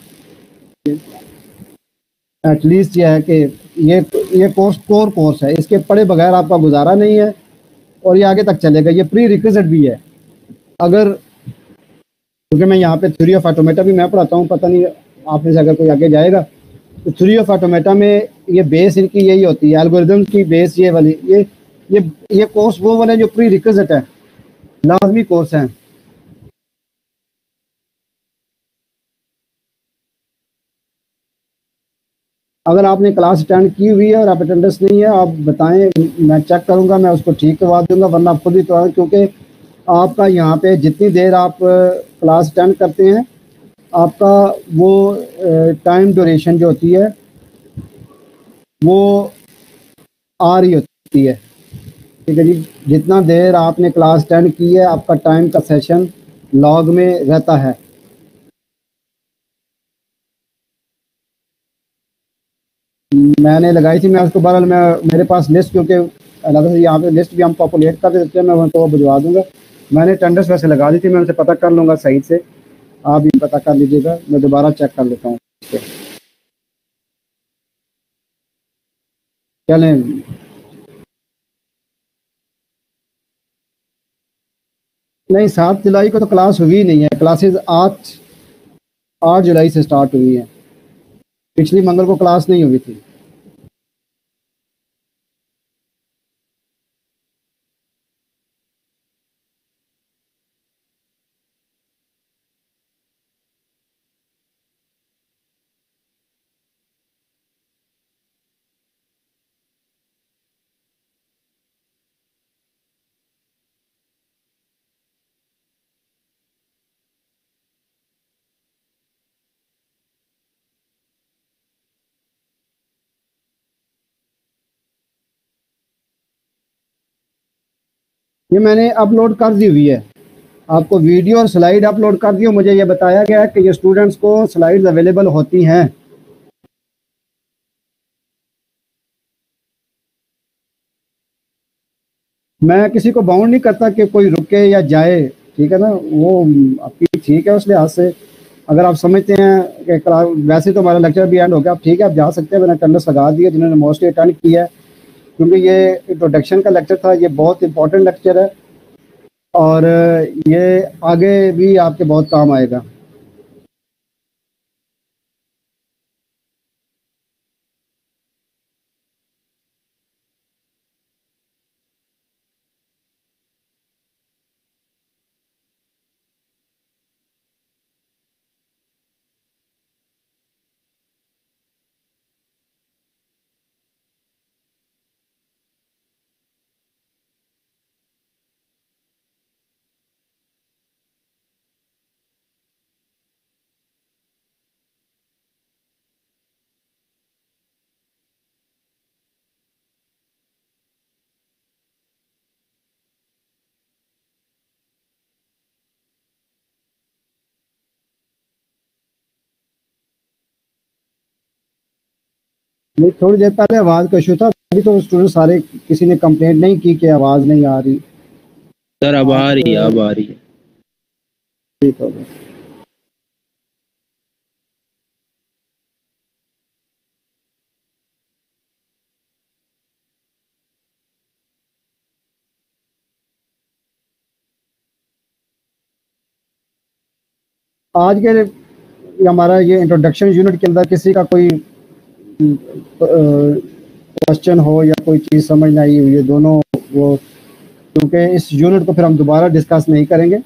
एटलीस्ट ये है कि ये कोर्स कोर कोर्स है, इसके पढ़े बगैर आपका गुजारा नहीं है और ये आगे तक चलेगा। ये प्री रिक्विजिट भी है। अगर, क्योंकि मैं यहाँ पे थ्योरी ऑफ ऑटोमेटा भी मैं पढ़ाता हूँ, पता नहीं आप में से अगर कोई आगे जाएगा तो थ्योरी ऑफ ऑटोमेटा में ये बेस इनकी यही होती है, एल्गोरिदम की बेस ये वाली, ये ये कोर्स वो वाले जो प्री रिक्विजिट है, लाजमी कोर्स हैं। अगर आपने क्लास अटेंड की हुई है और आप अटेंडेंस नहीं है, आप बताएं, मैं चेक करूंगा, मैं उसको ठीक करवा दूंगा, वरना आप खुद ही तो, क्योंकि आपका यहाँ पे जितनी देर आप क्लास अटेंड करते हैं, आपका वो टाइम ड्यूरेशन जो होती है वो आ रही होती है। ठीक है जी, जितना देर आपने क्लास अटेंड की है आपका टाइम का सेशन लॉग में रहता है। मैंने लगाई थी, मैं उसको बहरहाल मैं मेरे पास लिस्ट, क्योंकि अलग से यहाँ पे लिस्ट भी हम पॉपुलेट कर देते हैं, मैं उनको भिजवा दूंगा। मैंने अटेंडेंस वैसे लगा दी थी, मैं उनसे पता कर लूँगा सही से, आप भी पता कर लीजिएगा, मैं दोबारा चेक कर लेता हूँ। चलें, नहीं 7 जुलाई को तो क्लास हुई ही नहीं है, क्लासेज 8 जुलाई से स्टार्ट हुई है। पिछली मंगल को क्लास नहीं हुई थी। ये मैंने अपलोड कर दी हुई है, आपको वीडियो और स्लाइड अपलोड कर दी। मुझे ये बताया गया है कि ये स्टूडेंट्स को स्लाइड्स अवेलेबल होती हैं। मैं किसी को बाउंड नहीं करता कि कोई रुके या जाए, ठीक है ना, वो आपकी ठीक है उस लिहाज से। अगर आप समझते हैं कि वैसे तो हमारा लेक्चर भी एंड हो गया, आप ठीक है, आप जा सकते हैं। मैंने अटेंडेंस लगा दी है जिन्होंने मोस्टली अटेंड किया है, क्योंकि ये इंट्रोडक्शन का लेक्चर था, ये बहुत इंपॉर्टेंट लेक्चर है और ये आगे भी आपके बहुत काम आएगा। नहीं, थोड़ी देर पहले आवाज़ का इशू था, अभी तो स्टूडेंट सारे किसी ने कंप्लेंट नहीं की कि आवाज़ नहीं आ रही। सर अब आ आज रही है, अब आ रही है। ठीक हो गया। आज के हमारा ये इंट्रोडक्शन यूनिट के अंदर किसी का कोई क्वेश्चन हो या कोई चीज़ समझ नहीं आई हुई है, दोनों वो, क्योंकि इस यूनिट को फिर हम दोबारा डिस्कस नहीं करेंगे।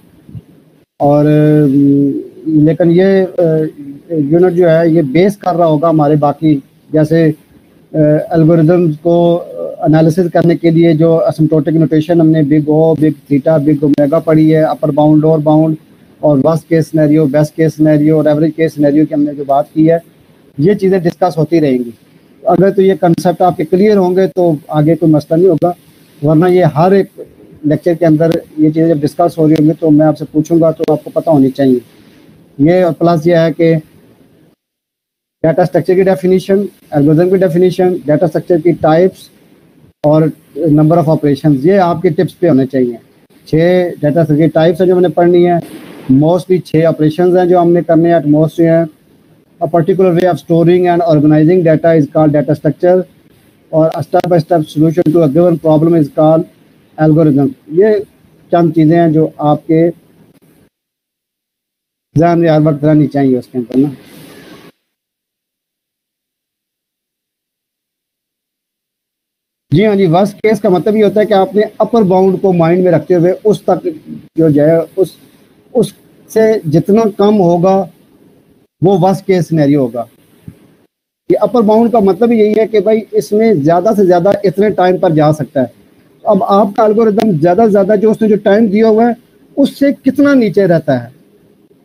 और लेकिन ये यूनिट जो है ये बेस कर रहा होगा हमारे बाकी, जैसे एल्गोरिदम्स को एनालिसिस करने के लिए जो असिम्प्टोटिक नोटेशन हमने big O, big theta, big omega पढ़ी है, अपर बाउंड, लोअर बाउंड, और worst case scenario, best case scenario और एवरेज केस सिनेरियो की हमने जो बात की है, ये चीज़ें डिस्कस होती रहेंगी। अगर तो ये कंसेप्ट आपके क्लियर होंगे तो आगे कोई मसला नहीं होगा, वरना ये हर एक लेक्चर के अंदर ये चीज़ें जब डिस्कस हो रही होंगी तो मैं आपसे पूछूंगा तो आपको पता होनी चाहिए। ये और प्लस ये है कि डाटा स्ट्रक्चर की डेफिनेशन, एल्गोरिथम की डेफिनेशन, डाटा स्ट्रक्चर की टाइप्स और नंबर ऑफ ऑपरेशंस, ये आपके टिप्स पे होने चाहिए। 6 डाटा स्ट्रक्चर की टाइप्स है जो हमने पढ़नी है, मोस्टली 6 ऑपरेशंस हैं जो हमने करने हैं, मोस्ट हैं। A particular way of storing and organizing data is called data structure, और a step-by-step solution to a given problem is called algorithm। ये चंद चीज़ें हैं जो आपके ध्यान में हर वक्त रहनी चाहिए उसके अंदर ना। जी हाँ जी, वर्स्ट केस का मतलब ये होता है कि आपने अपर बाउंड को माइंड में रखते हुए उस तक जो है उससे जितना कम होगा वो वर्स्ट केस सिनेरियो होगा। ये अपर बाउंड का मतलब यही है कि भाई इसमें ज़्यादा से ज़्यादा इतने टाइम पर जा सकता है। अब आपका एल्गोरिदम ज़्यादा से ज़्यादा जो उसने जो टाइम दिया हुआ है उससे कितना नीचे रहता है,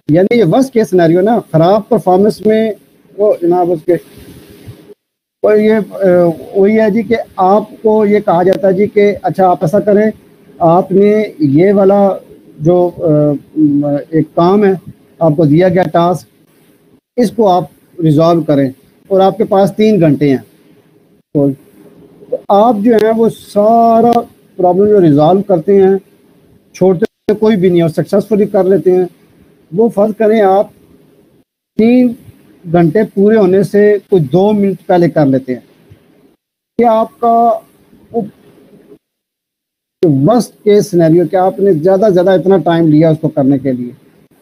यानी ये वर्स्ट केस सिनेरियो ना, ख़राब परफॉर्मेंस में वो जनाब उसके और ये वही है जी कि आपको ये कहा जाता है जी कि अच्छा आप ऐसा करें, आपने ये वाला जो एक काम है आपको दिया गया टास्क, इसको आप रिजॉल्व करें और आपके पास 3 घंटे हैं, तो आप जो है वो सारा प्रॉब्लम जो रिजॉल्व करते हैं, छोड़ते कोई भी नहीं और सक्सेसफुली कर लेते हैं। वो फर्ज करें आप 3 घंटे पूरे होने से कुछ 2 मिनट पहले कर लेते हैं, कि आपका वो वर्स्ट केस सिनेरियो कि आपने ज़्यादा से ज़्यादा इतना टाइम लिया उसको करने के लिए,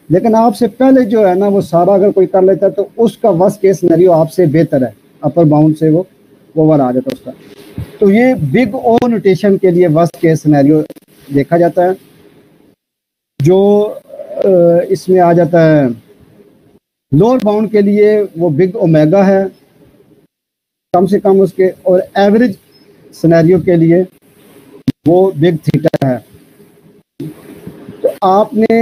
लेकिन आपसे पहले जो है ना वो सारा अगर कोई कर लेता है तो उसका वर्स्ट केस सिनेरियो आपसे बेहतर है, अपर बाउंड से वो ओवर आ जाता है उसका। तो ये बिग ओ नोटेशन के लिए वर्स्ट केस सिनेरियो देखा जाता है, जो इसमें आ जाता है। लोअर बाउंड के लिए वो बिग ओमेगा है कम से कम उसके, और एवरेज सिनेरियो के लिए वो बिग थीटा है। तो आपने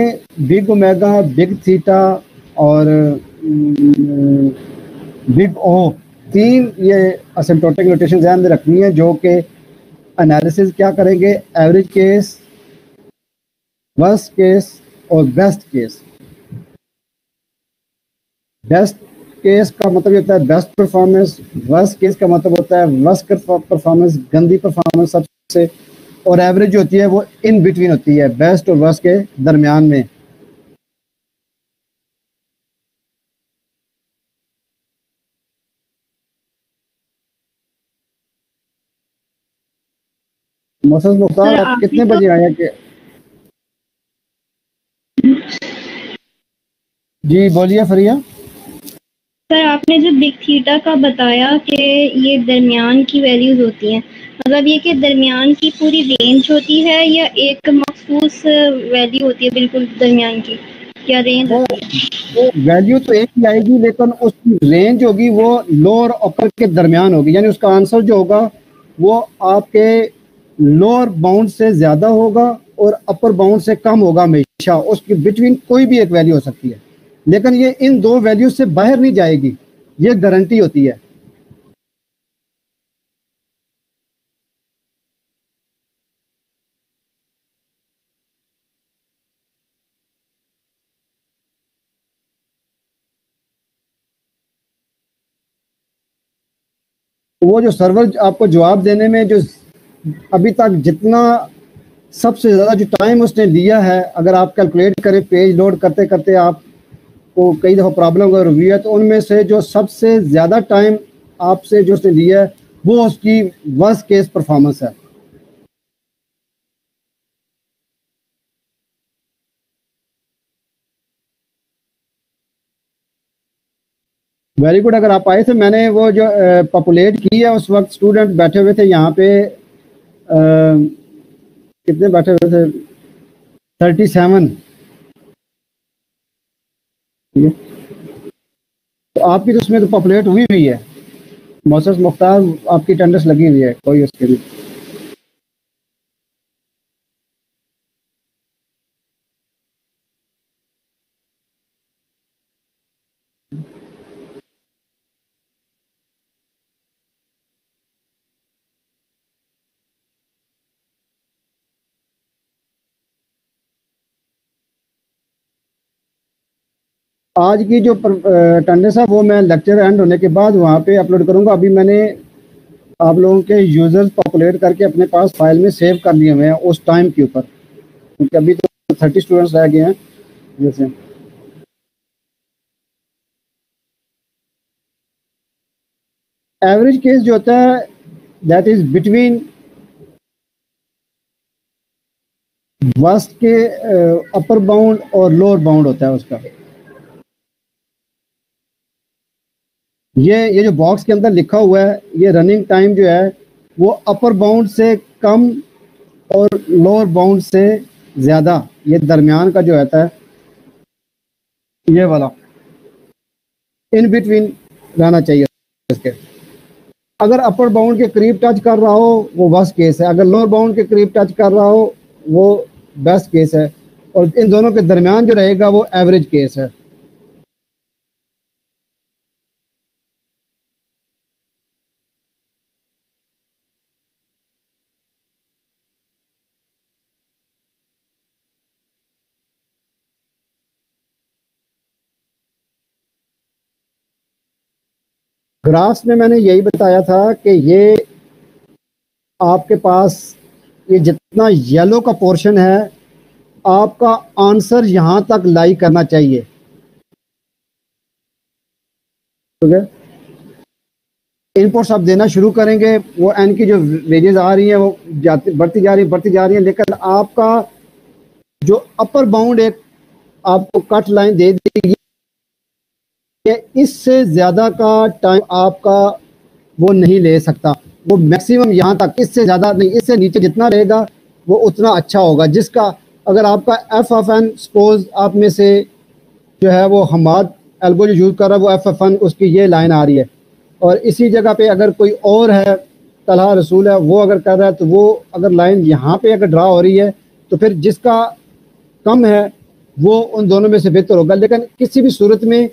बिग ओमेगा, बिग थीटा और बिग ओ, 3 ये असिम्प्टोटिक नोटेशन ध्यान में रखनी है, जो कि एनालिसिस क्या करेंगे, एवरेज केस, वर्स्ट केस और बेस्ट केस। बेस्ट केस का मतलब ये होता है बेस्ट परफॉर्मेंस, वर्स्ट केस का मतलब होता है वर्स्ट परफॉर्मेंस, गंदी परफॉर्मेंस सबसे, और एवरेज जो होती है वो इन बिटवीन होती है, बेस्ट और वर्स्ट के दरमियान में। मोहसिन मुख्तार, सर आप आपने कितने तो बजे आए कि जी बोलिए फरिया। सर आपने जो बिग थीटा का बताया कि ये दरमियान की वैल्यूज होती हैं, मतलब ये कि दरमियान की पूरी रेंज होती है या एक मखसूस वैल्यू होती है बिल्कुल दरमियान की, क्या रेंज वो होती है? वैल्यू तो एक ही आएगी, लेकिन उसकी रेंज होगी वो लोअर अपर के दरमियान होगी, यानी उसका आंसर जो होगा वो आपके लोअर बाउंड से ज़्यादा होगा और अपर बाउंड से कम होगा, हमेशा उसके बिटवीन कोई भी एक वैल्यू हो सकती है, लेकिन ये इन 2 वैल्यू से बाहर नहीं जाएगी, ये गारंटी होती है। वो जो सर्वर आपको जवाब देने में जो अभी तक जितना सबसे ज़्यादा जो टाइम उसने लिया है, अगर आप कैलकुलेट करें पेज लोड करते करते आपको कई दफ़ा प्रॉब्लम अगर हुई है, तो उनमें से जो सबसे ज़्यादा टाइम आपसे जो उसने लिया है वो उसकी वर्स्ट केस परफॉर्मेंस है। Very good. अगर आप आए थे, मैंने वो जो पॉपुलेट की है, उस वक्त स्टूडेंट बैठे हुए थे यहाँ पे, कितने बैठे हुए थे, 37। तो आपकी तो उसमें तो पॉपुलेट हुई हुई है, मोहसिन मुख्तार आपकी अटेंडेंस लगी हुई है, कोई उसके भी। आज की जो अटेंडेंस है वो मैं लेक्चर एंड होने के बाद वहाँ पे अपलोड करूँगा। अभी मैंने आप लोगों के यूजर्स पॉपुलेट करके अपने पास फाइल में सेव कर लिए हुए हैं उस टाइम के ऊपर, क्योंकि अभी तो 30 स्टूडेंट्स रह गए हैं जैसे। एवरेज केस जो होता है दैट इज बिटवीन वर्स्ट के अपर बाउंड और लोअर बाउंड होता है उसका। ये जो बॉक्स के अंदर लिखा हुआ है, ये रनिंग टाइम जो है वो अपर बाउंड से कम और लोअर बाउंड से ज़्यादा, ये दरमियान का जो रहता है ये वाला इन बिटवीन रहना चाहिए इसके। अगर अपर बाउंड के करीब टच कर रहा हो वो वर्स्ट केस है, अगर लोअर बाउंड के करीब टच कर रहा हो वो बेस्ट केस है, और इन दोनों के दरमियान जो रहेगा वो एवरेज केस है। ग्राफ्स में मैंने यही बताया था कि ये आपके पास ये जितना येलो का पोर्शन है आपका आंसर यहां तक लाई करना चाहिए, ठीक है। इनपुट्स आप देना शुरू करेंगे, वो एन की जो वेजेस आ रही हैं वो बढ़ती जा रही है, लेकिन आपका जो अपर बाउंड एक आपको कट लाइन दे देगी, इससे ज़्यादा का टाइम आपका वो नहीं ले सकता, वो मैक्सिमम यहाँ तक, इससे ज़्यादा नहीं, इससे नीचे जितना रहेगा वो उतना अच्छा होगा। जिसका अगर आपका एफ ऑफ एन सपोज आप में से जो है वो हमाद एल्बो जो यूज़ कर रहा है वो एफ ऑफ एन उसकी ये लाइन आ रही है, और इसी जगह पे अगर कोई और है तलहा रसूल है वो अगर कर रहा है, तो वो अगर लाइन यहाँ पे अगर ड्रा हो रही है तो फिर जिसका कम है वो उन दोनों में से बेहतर होगा, लेकिन किसी भी सूरत में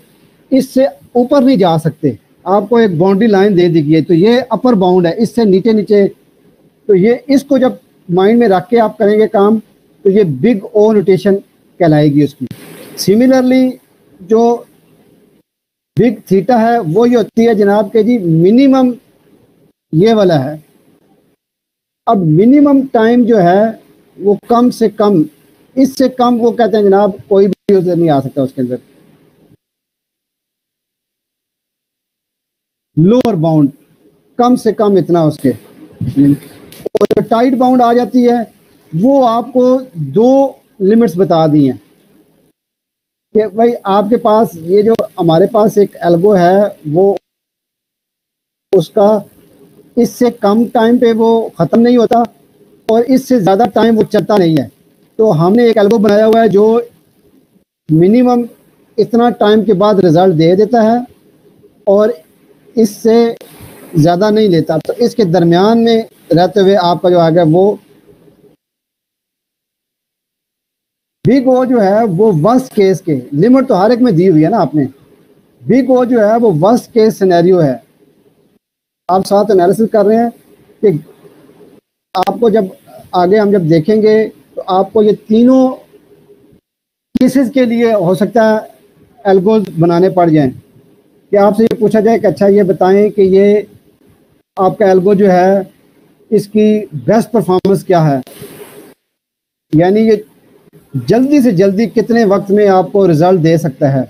इससे ऊपर नहीं जा सकते। आपको एक बाउंड्री लाइन दे दी गई है, तो ये अपर बाउंड है, इससे नीचे नीचे, तो ये इसको जब माइंड में रख के आप करेंगे काम तो ये बिग ओ नोटेशन कहलाएगी उसकी। सिमिलरली जो बिग थीटा है वो ये होती है जनाब के जी मिनिमम ये वाला है। अब मिनिमम टाइम जो है वो कम से कम, इससे कम वो कहते हैं जनाब कोई भी यूजर नहीं आ सकता उसके अंदर। लोअर बाउंड कम से कम इतना उसके, और जो टाइट बाउंड आ जाती है वो आपको दो लिमिट्स बता दी हैं कि भाई आपके पास ये जो हमारे पास एक एल्गो है वो उसका इससे कम टाइम पे वो ख़त्म नहीं होता और इससे ज़्यादा टाइम वो चलता नहीं है। तो हमने एक एल्गो बनाया हुआ है जो मिनिमम इतना टाइम के बाद रिज़ल्ट दे देता है और इससे ज़्यादा नहीं लेता, तो इसके दरमियान में रहते हुए आपका जो आ गया वो बिग ओ जो है वो वर्स्ट केस के लिमिट तो हर एक में दी हुई है ना आपने। बिग ओ जो है वो वर्स्ट केस सिनेरियो है। आप साथ एनालिसिस कर रहे हैं कि आपको जब आगे हम जब देखेंगे तो आपको ये तीनों केसेस के लिए हो सकता है एल्गोज बनाने पड़ जाएं कि आपसे ये पूछा जाए कि अच्छा ये बताएं कि ये आपका एल्गो जो है इसकी बेस्ट परफॉर्मेंस क्या है, यानी ये जल्दी से जल्दी कितने वक्त में आपको रिजल्ट दे सकता है,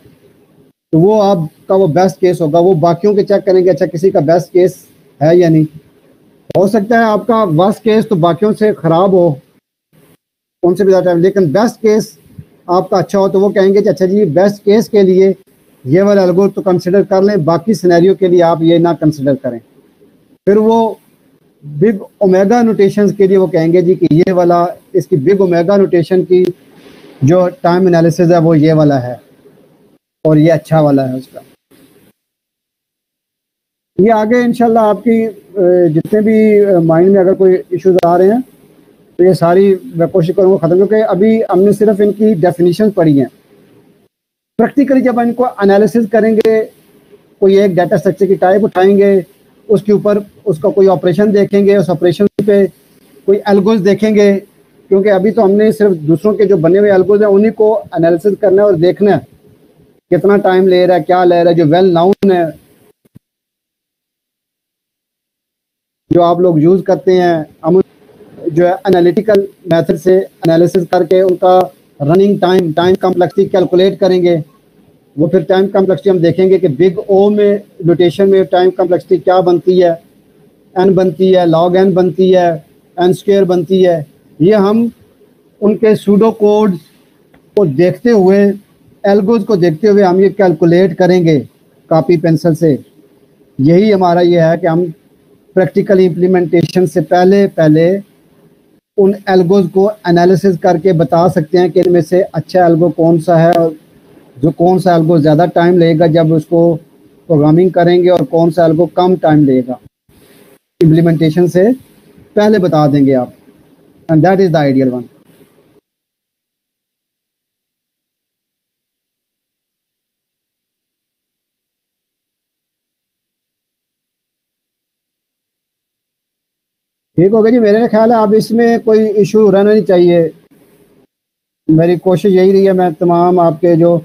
तो वो आपका वो बेस्ट केस होगा। वो बाकियों के चेक करेंगे, अच्छा किसी का बेस्ट केस है या नहीं। हो सकता है आपका वर्स्ट केस तो बाकियों से ख़राब हो, उनसे भी ज़्यादा टाइम, लेकिन बेस्ट केस आपका अच्छा हो तो वो कहेंगे कि अच्छा जी बेस्ट केस के लिए ये वाला एल्गो तो कंसिडर कर लें, बाकी सिनेरियो के लिए आप ये ना कंसिडर करें। फिर वो बिग ओमेगा नोटेशंस के लिए वो कहेंगे जी कि ये वाला, इसकी बिग ओमेगा नोटेशन की जो टाइम एनालिसिस है वो ये वाला है और ये अच्छा वाला है उसका। ये आगे इंशाल्लाह आपकी जितने भी माइंड में अगर कोई इश्यूज आ रहे हैं तो ये सारी मैं कोशिश करूँगा ख़त्म, क्योंकि अभी हमने सिर्फ इनकी डेफिनेशन पढ़ी हैं। प्रैक्टिकली जब इनको एनालिसिस करेंगे, कोई एक डाटा स्ट्रक्चर की टाइप उठाएंगे, उसके ऊपर उसका कोई ऑपरेशन देखेंगे, उस ऑपरेशन पे कोई एल्गोज देखेंगे, क्योंकि अभी तो हमने सिर्फ दूसरों के जो बने हुए एल्गोज हैं उन्हीं को एनालिसिस करना है और देखना है कितना टाइम ले रहा है, क्या ले रहा है, जो वेल नाउन है, जो आप लोग यूज़ करते हैं। हम जो है एनालिटिकल मेथड से एनालिसिस करके उनका रनिंग टाइम कॉम्प्लेक्सिटी कैलकुलेट करेंगे। वो फिर टाइम कॉम्प्लेक्सिटी हम देखेंगे कि बिग ओ में नोटेशन में टाइम कॉम्प्लेक्सिटी क्या बनती है, एन बनती है, लॉग एन बनती है, एन स्क्वायर बनती है। ये हम उनके सूडो कोड को देखते हुए, एल्गोज को देखते हुए हम ये कैलकुलेट करेंगे कॉपी पेंसिल से। यही हमारा ये है कि हम प्रैक्टिकल इम्प्लीमेंटेशन से पहले उन एल्गोज को एनालिसिस करके बता सकते हैं कि इनमें से अच्छा एल्गो कौन सा है और जो कौन सा एल्गो ज़्यादा टाइम लगेगा जब उसको प्रोग्रामिंग करेंगे और कौन सा एल्गो कम टाइम लेगा। इम्प्लीमेंटेशन से पहले बता देंगे आप, and that is the ideal one. ठीक हो गया जी, मेरे ख्याल है अब इसमें कोई इशू रहना नहीं चाहिए। मेरी कोशिश यही रही है, मैं तमाम आपके जो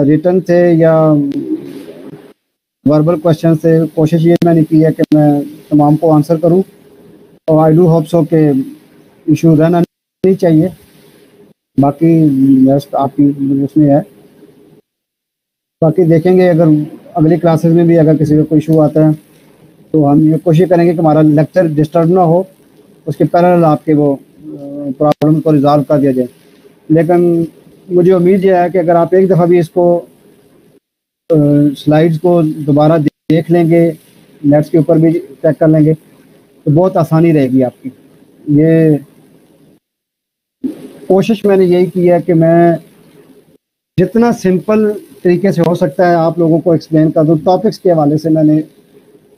रिटर्न थे या वर्बल क्वेश्चन से कोशिश ये मैंने की है कि मैं तमाम को आंसर करूं, और आई डू होप सो कि इशू रहना नहीं चाहिए। बाकी जस्ट आपकी उसमें है, बाकी देखेंगे अगर अगली क्लासेस में भी अगर किसी को कोई इशू आता है तो हम ये कोशिश करेंगे कि हमारा लेक्चर डिस्टर्ब ना हो, उसके पैरेलल आपके वो प्रॉब्लम को रिजॉल्व कर दिया जाए। लेकिन मुझे उम्मीद ये है कि अगर आप एक दफ़ा भी इसको स्लाइड्स को दोबारा देख लेंगे, नेट्स के ऊपर भी चेक कर लेंगे, तो बहुत आसानी रहेगी आपकी। ये कोशिश मैंने यही की है कि मैं जितना सिंपल तरीके से हो सकता है आप लोगों को एक्सप्लेन कर दूँ। टॉपिक्स के हवाले से मैंने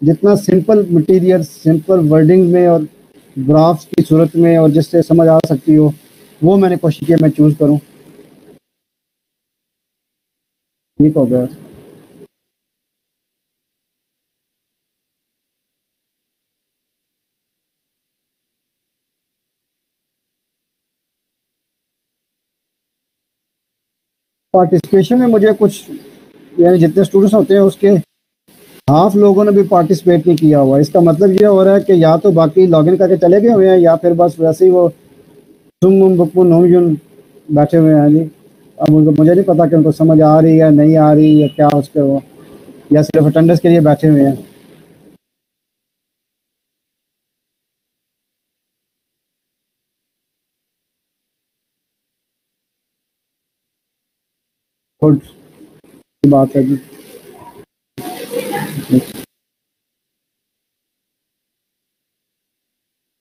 जितना सिंपल मटेरियल, सिंपल वर्डिंग में और ग्राफ्स की सूरत में और जिससे समझ आ सकती हो, वो मैंने कोशिश की मैं चूज़ करूँ। ठीक हो गया। पार्टिसिपेशन में मुझे कुछ, यानी जितने स्टूडेंट्स होते हैं उसके हाफ लोगों ने भी पार्टिसिपेट नहीं किया हुआ। इसका मतलब ये हो रहा है कि या तो बाकी लॉगिन करके चले गए हुए हैं या फिर बस वैसे ही वो सुम बुकु नोम बैठे हुए हैं जी। अब उनको मुझे नहीं पता कि उनको समझ आ रही है नहीं आ रही है क्या उसके, वो या सिर्फ अटेंडेंस के लिए बैठे हुए हैं। गुड बात है जी।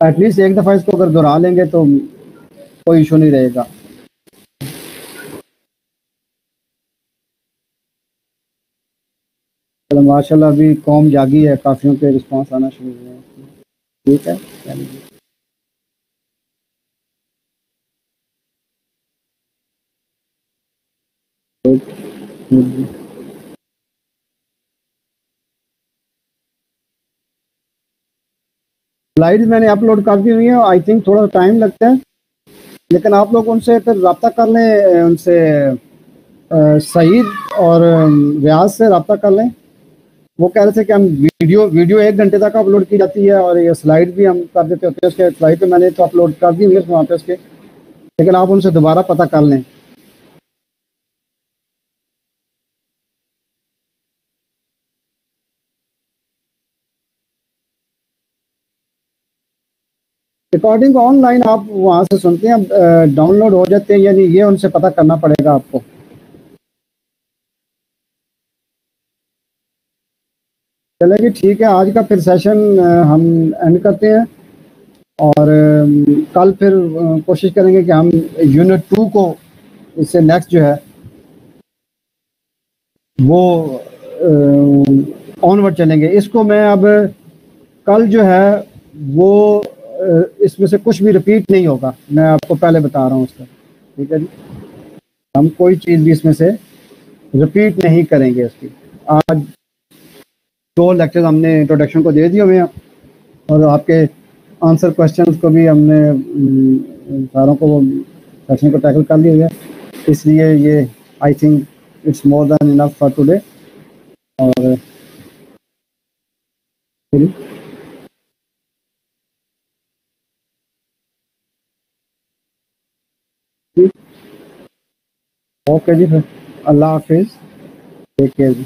एटलीस्ट एक दफ़ा इसको अगर दोहरा लेंगे तो कोई इशू नहीं रहेगा। चलो माशाल्लाह अभी कौम जागी है, काफियों के रिस्पांस आना शुरू हुए हैं। ठीक है, स्लाइड्स मैंने अपलोड कर दी हुई है। आई थिंक थोड़ा टाइम लगता है, लेकिन आप लोग उनसे फिर रब्ता कर लें, उनसे सईद और रियाज से रब्ता कर लें, वो कह रहे थे कि हम वीडियो 1 घंटे तक अपलोड की जाती है और ये स्लाइड भी हम कर देते होते हैं उसके। स्लाइड तो मैंने तो अपलोड कर दी हुई है वहाँ पे उसके, लेकिन आप उनसे दोबारा पता कर लें। रिकॉर्डिंग ऑनलाइन आप वहाँ से सुनते हैं, डाउनलोड हो जाते हैं, यानी ये उनसे पता करना पड़ेगा आपको। चलेगी, ठीक है, आज का फिर सेशन हम एंड करते हैं और कल फिर कोशिश करेंगे कि हम यूनिट 2 को इससे नेक्स्ट जो है वो ऑनवर्ड चलेंगे। इसको मैं अब कल जो है वो इसमें से कुछ भी रिपीट नहीं होगा, मैं आपको पहले बता रहा हूँ उसका, ठीक है जी। हम कोई चीज़ भी इसमें से रिपीट नहीं करेंगे इसकी। आज 2 लेक्चर हमने इंट्रोडक्शन को दे दिए हुए हैं और आपके आंसर क्वेश्चंस को भी हमने सारों को सेक्शन को टैकल कर लिया है, इसलिए ये I think it's more than enough for today. और ओके जी, फिर अल्लाह हाफिज़, टेक केयर जी।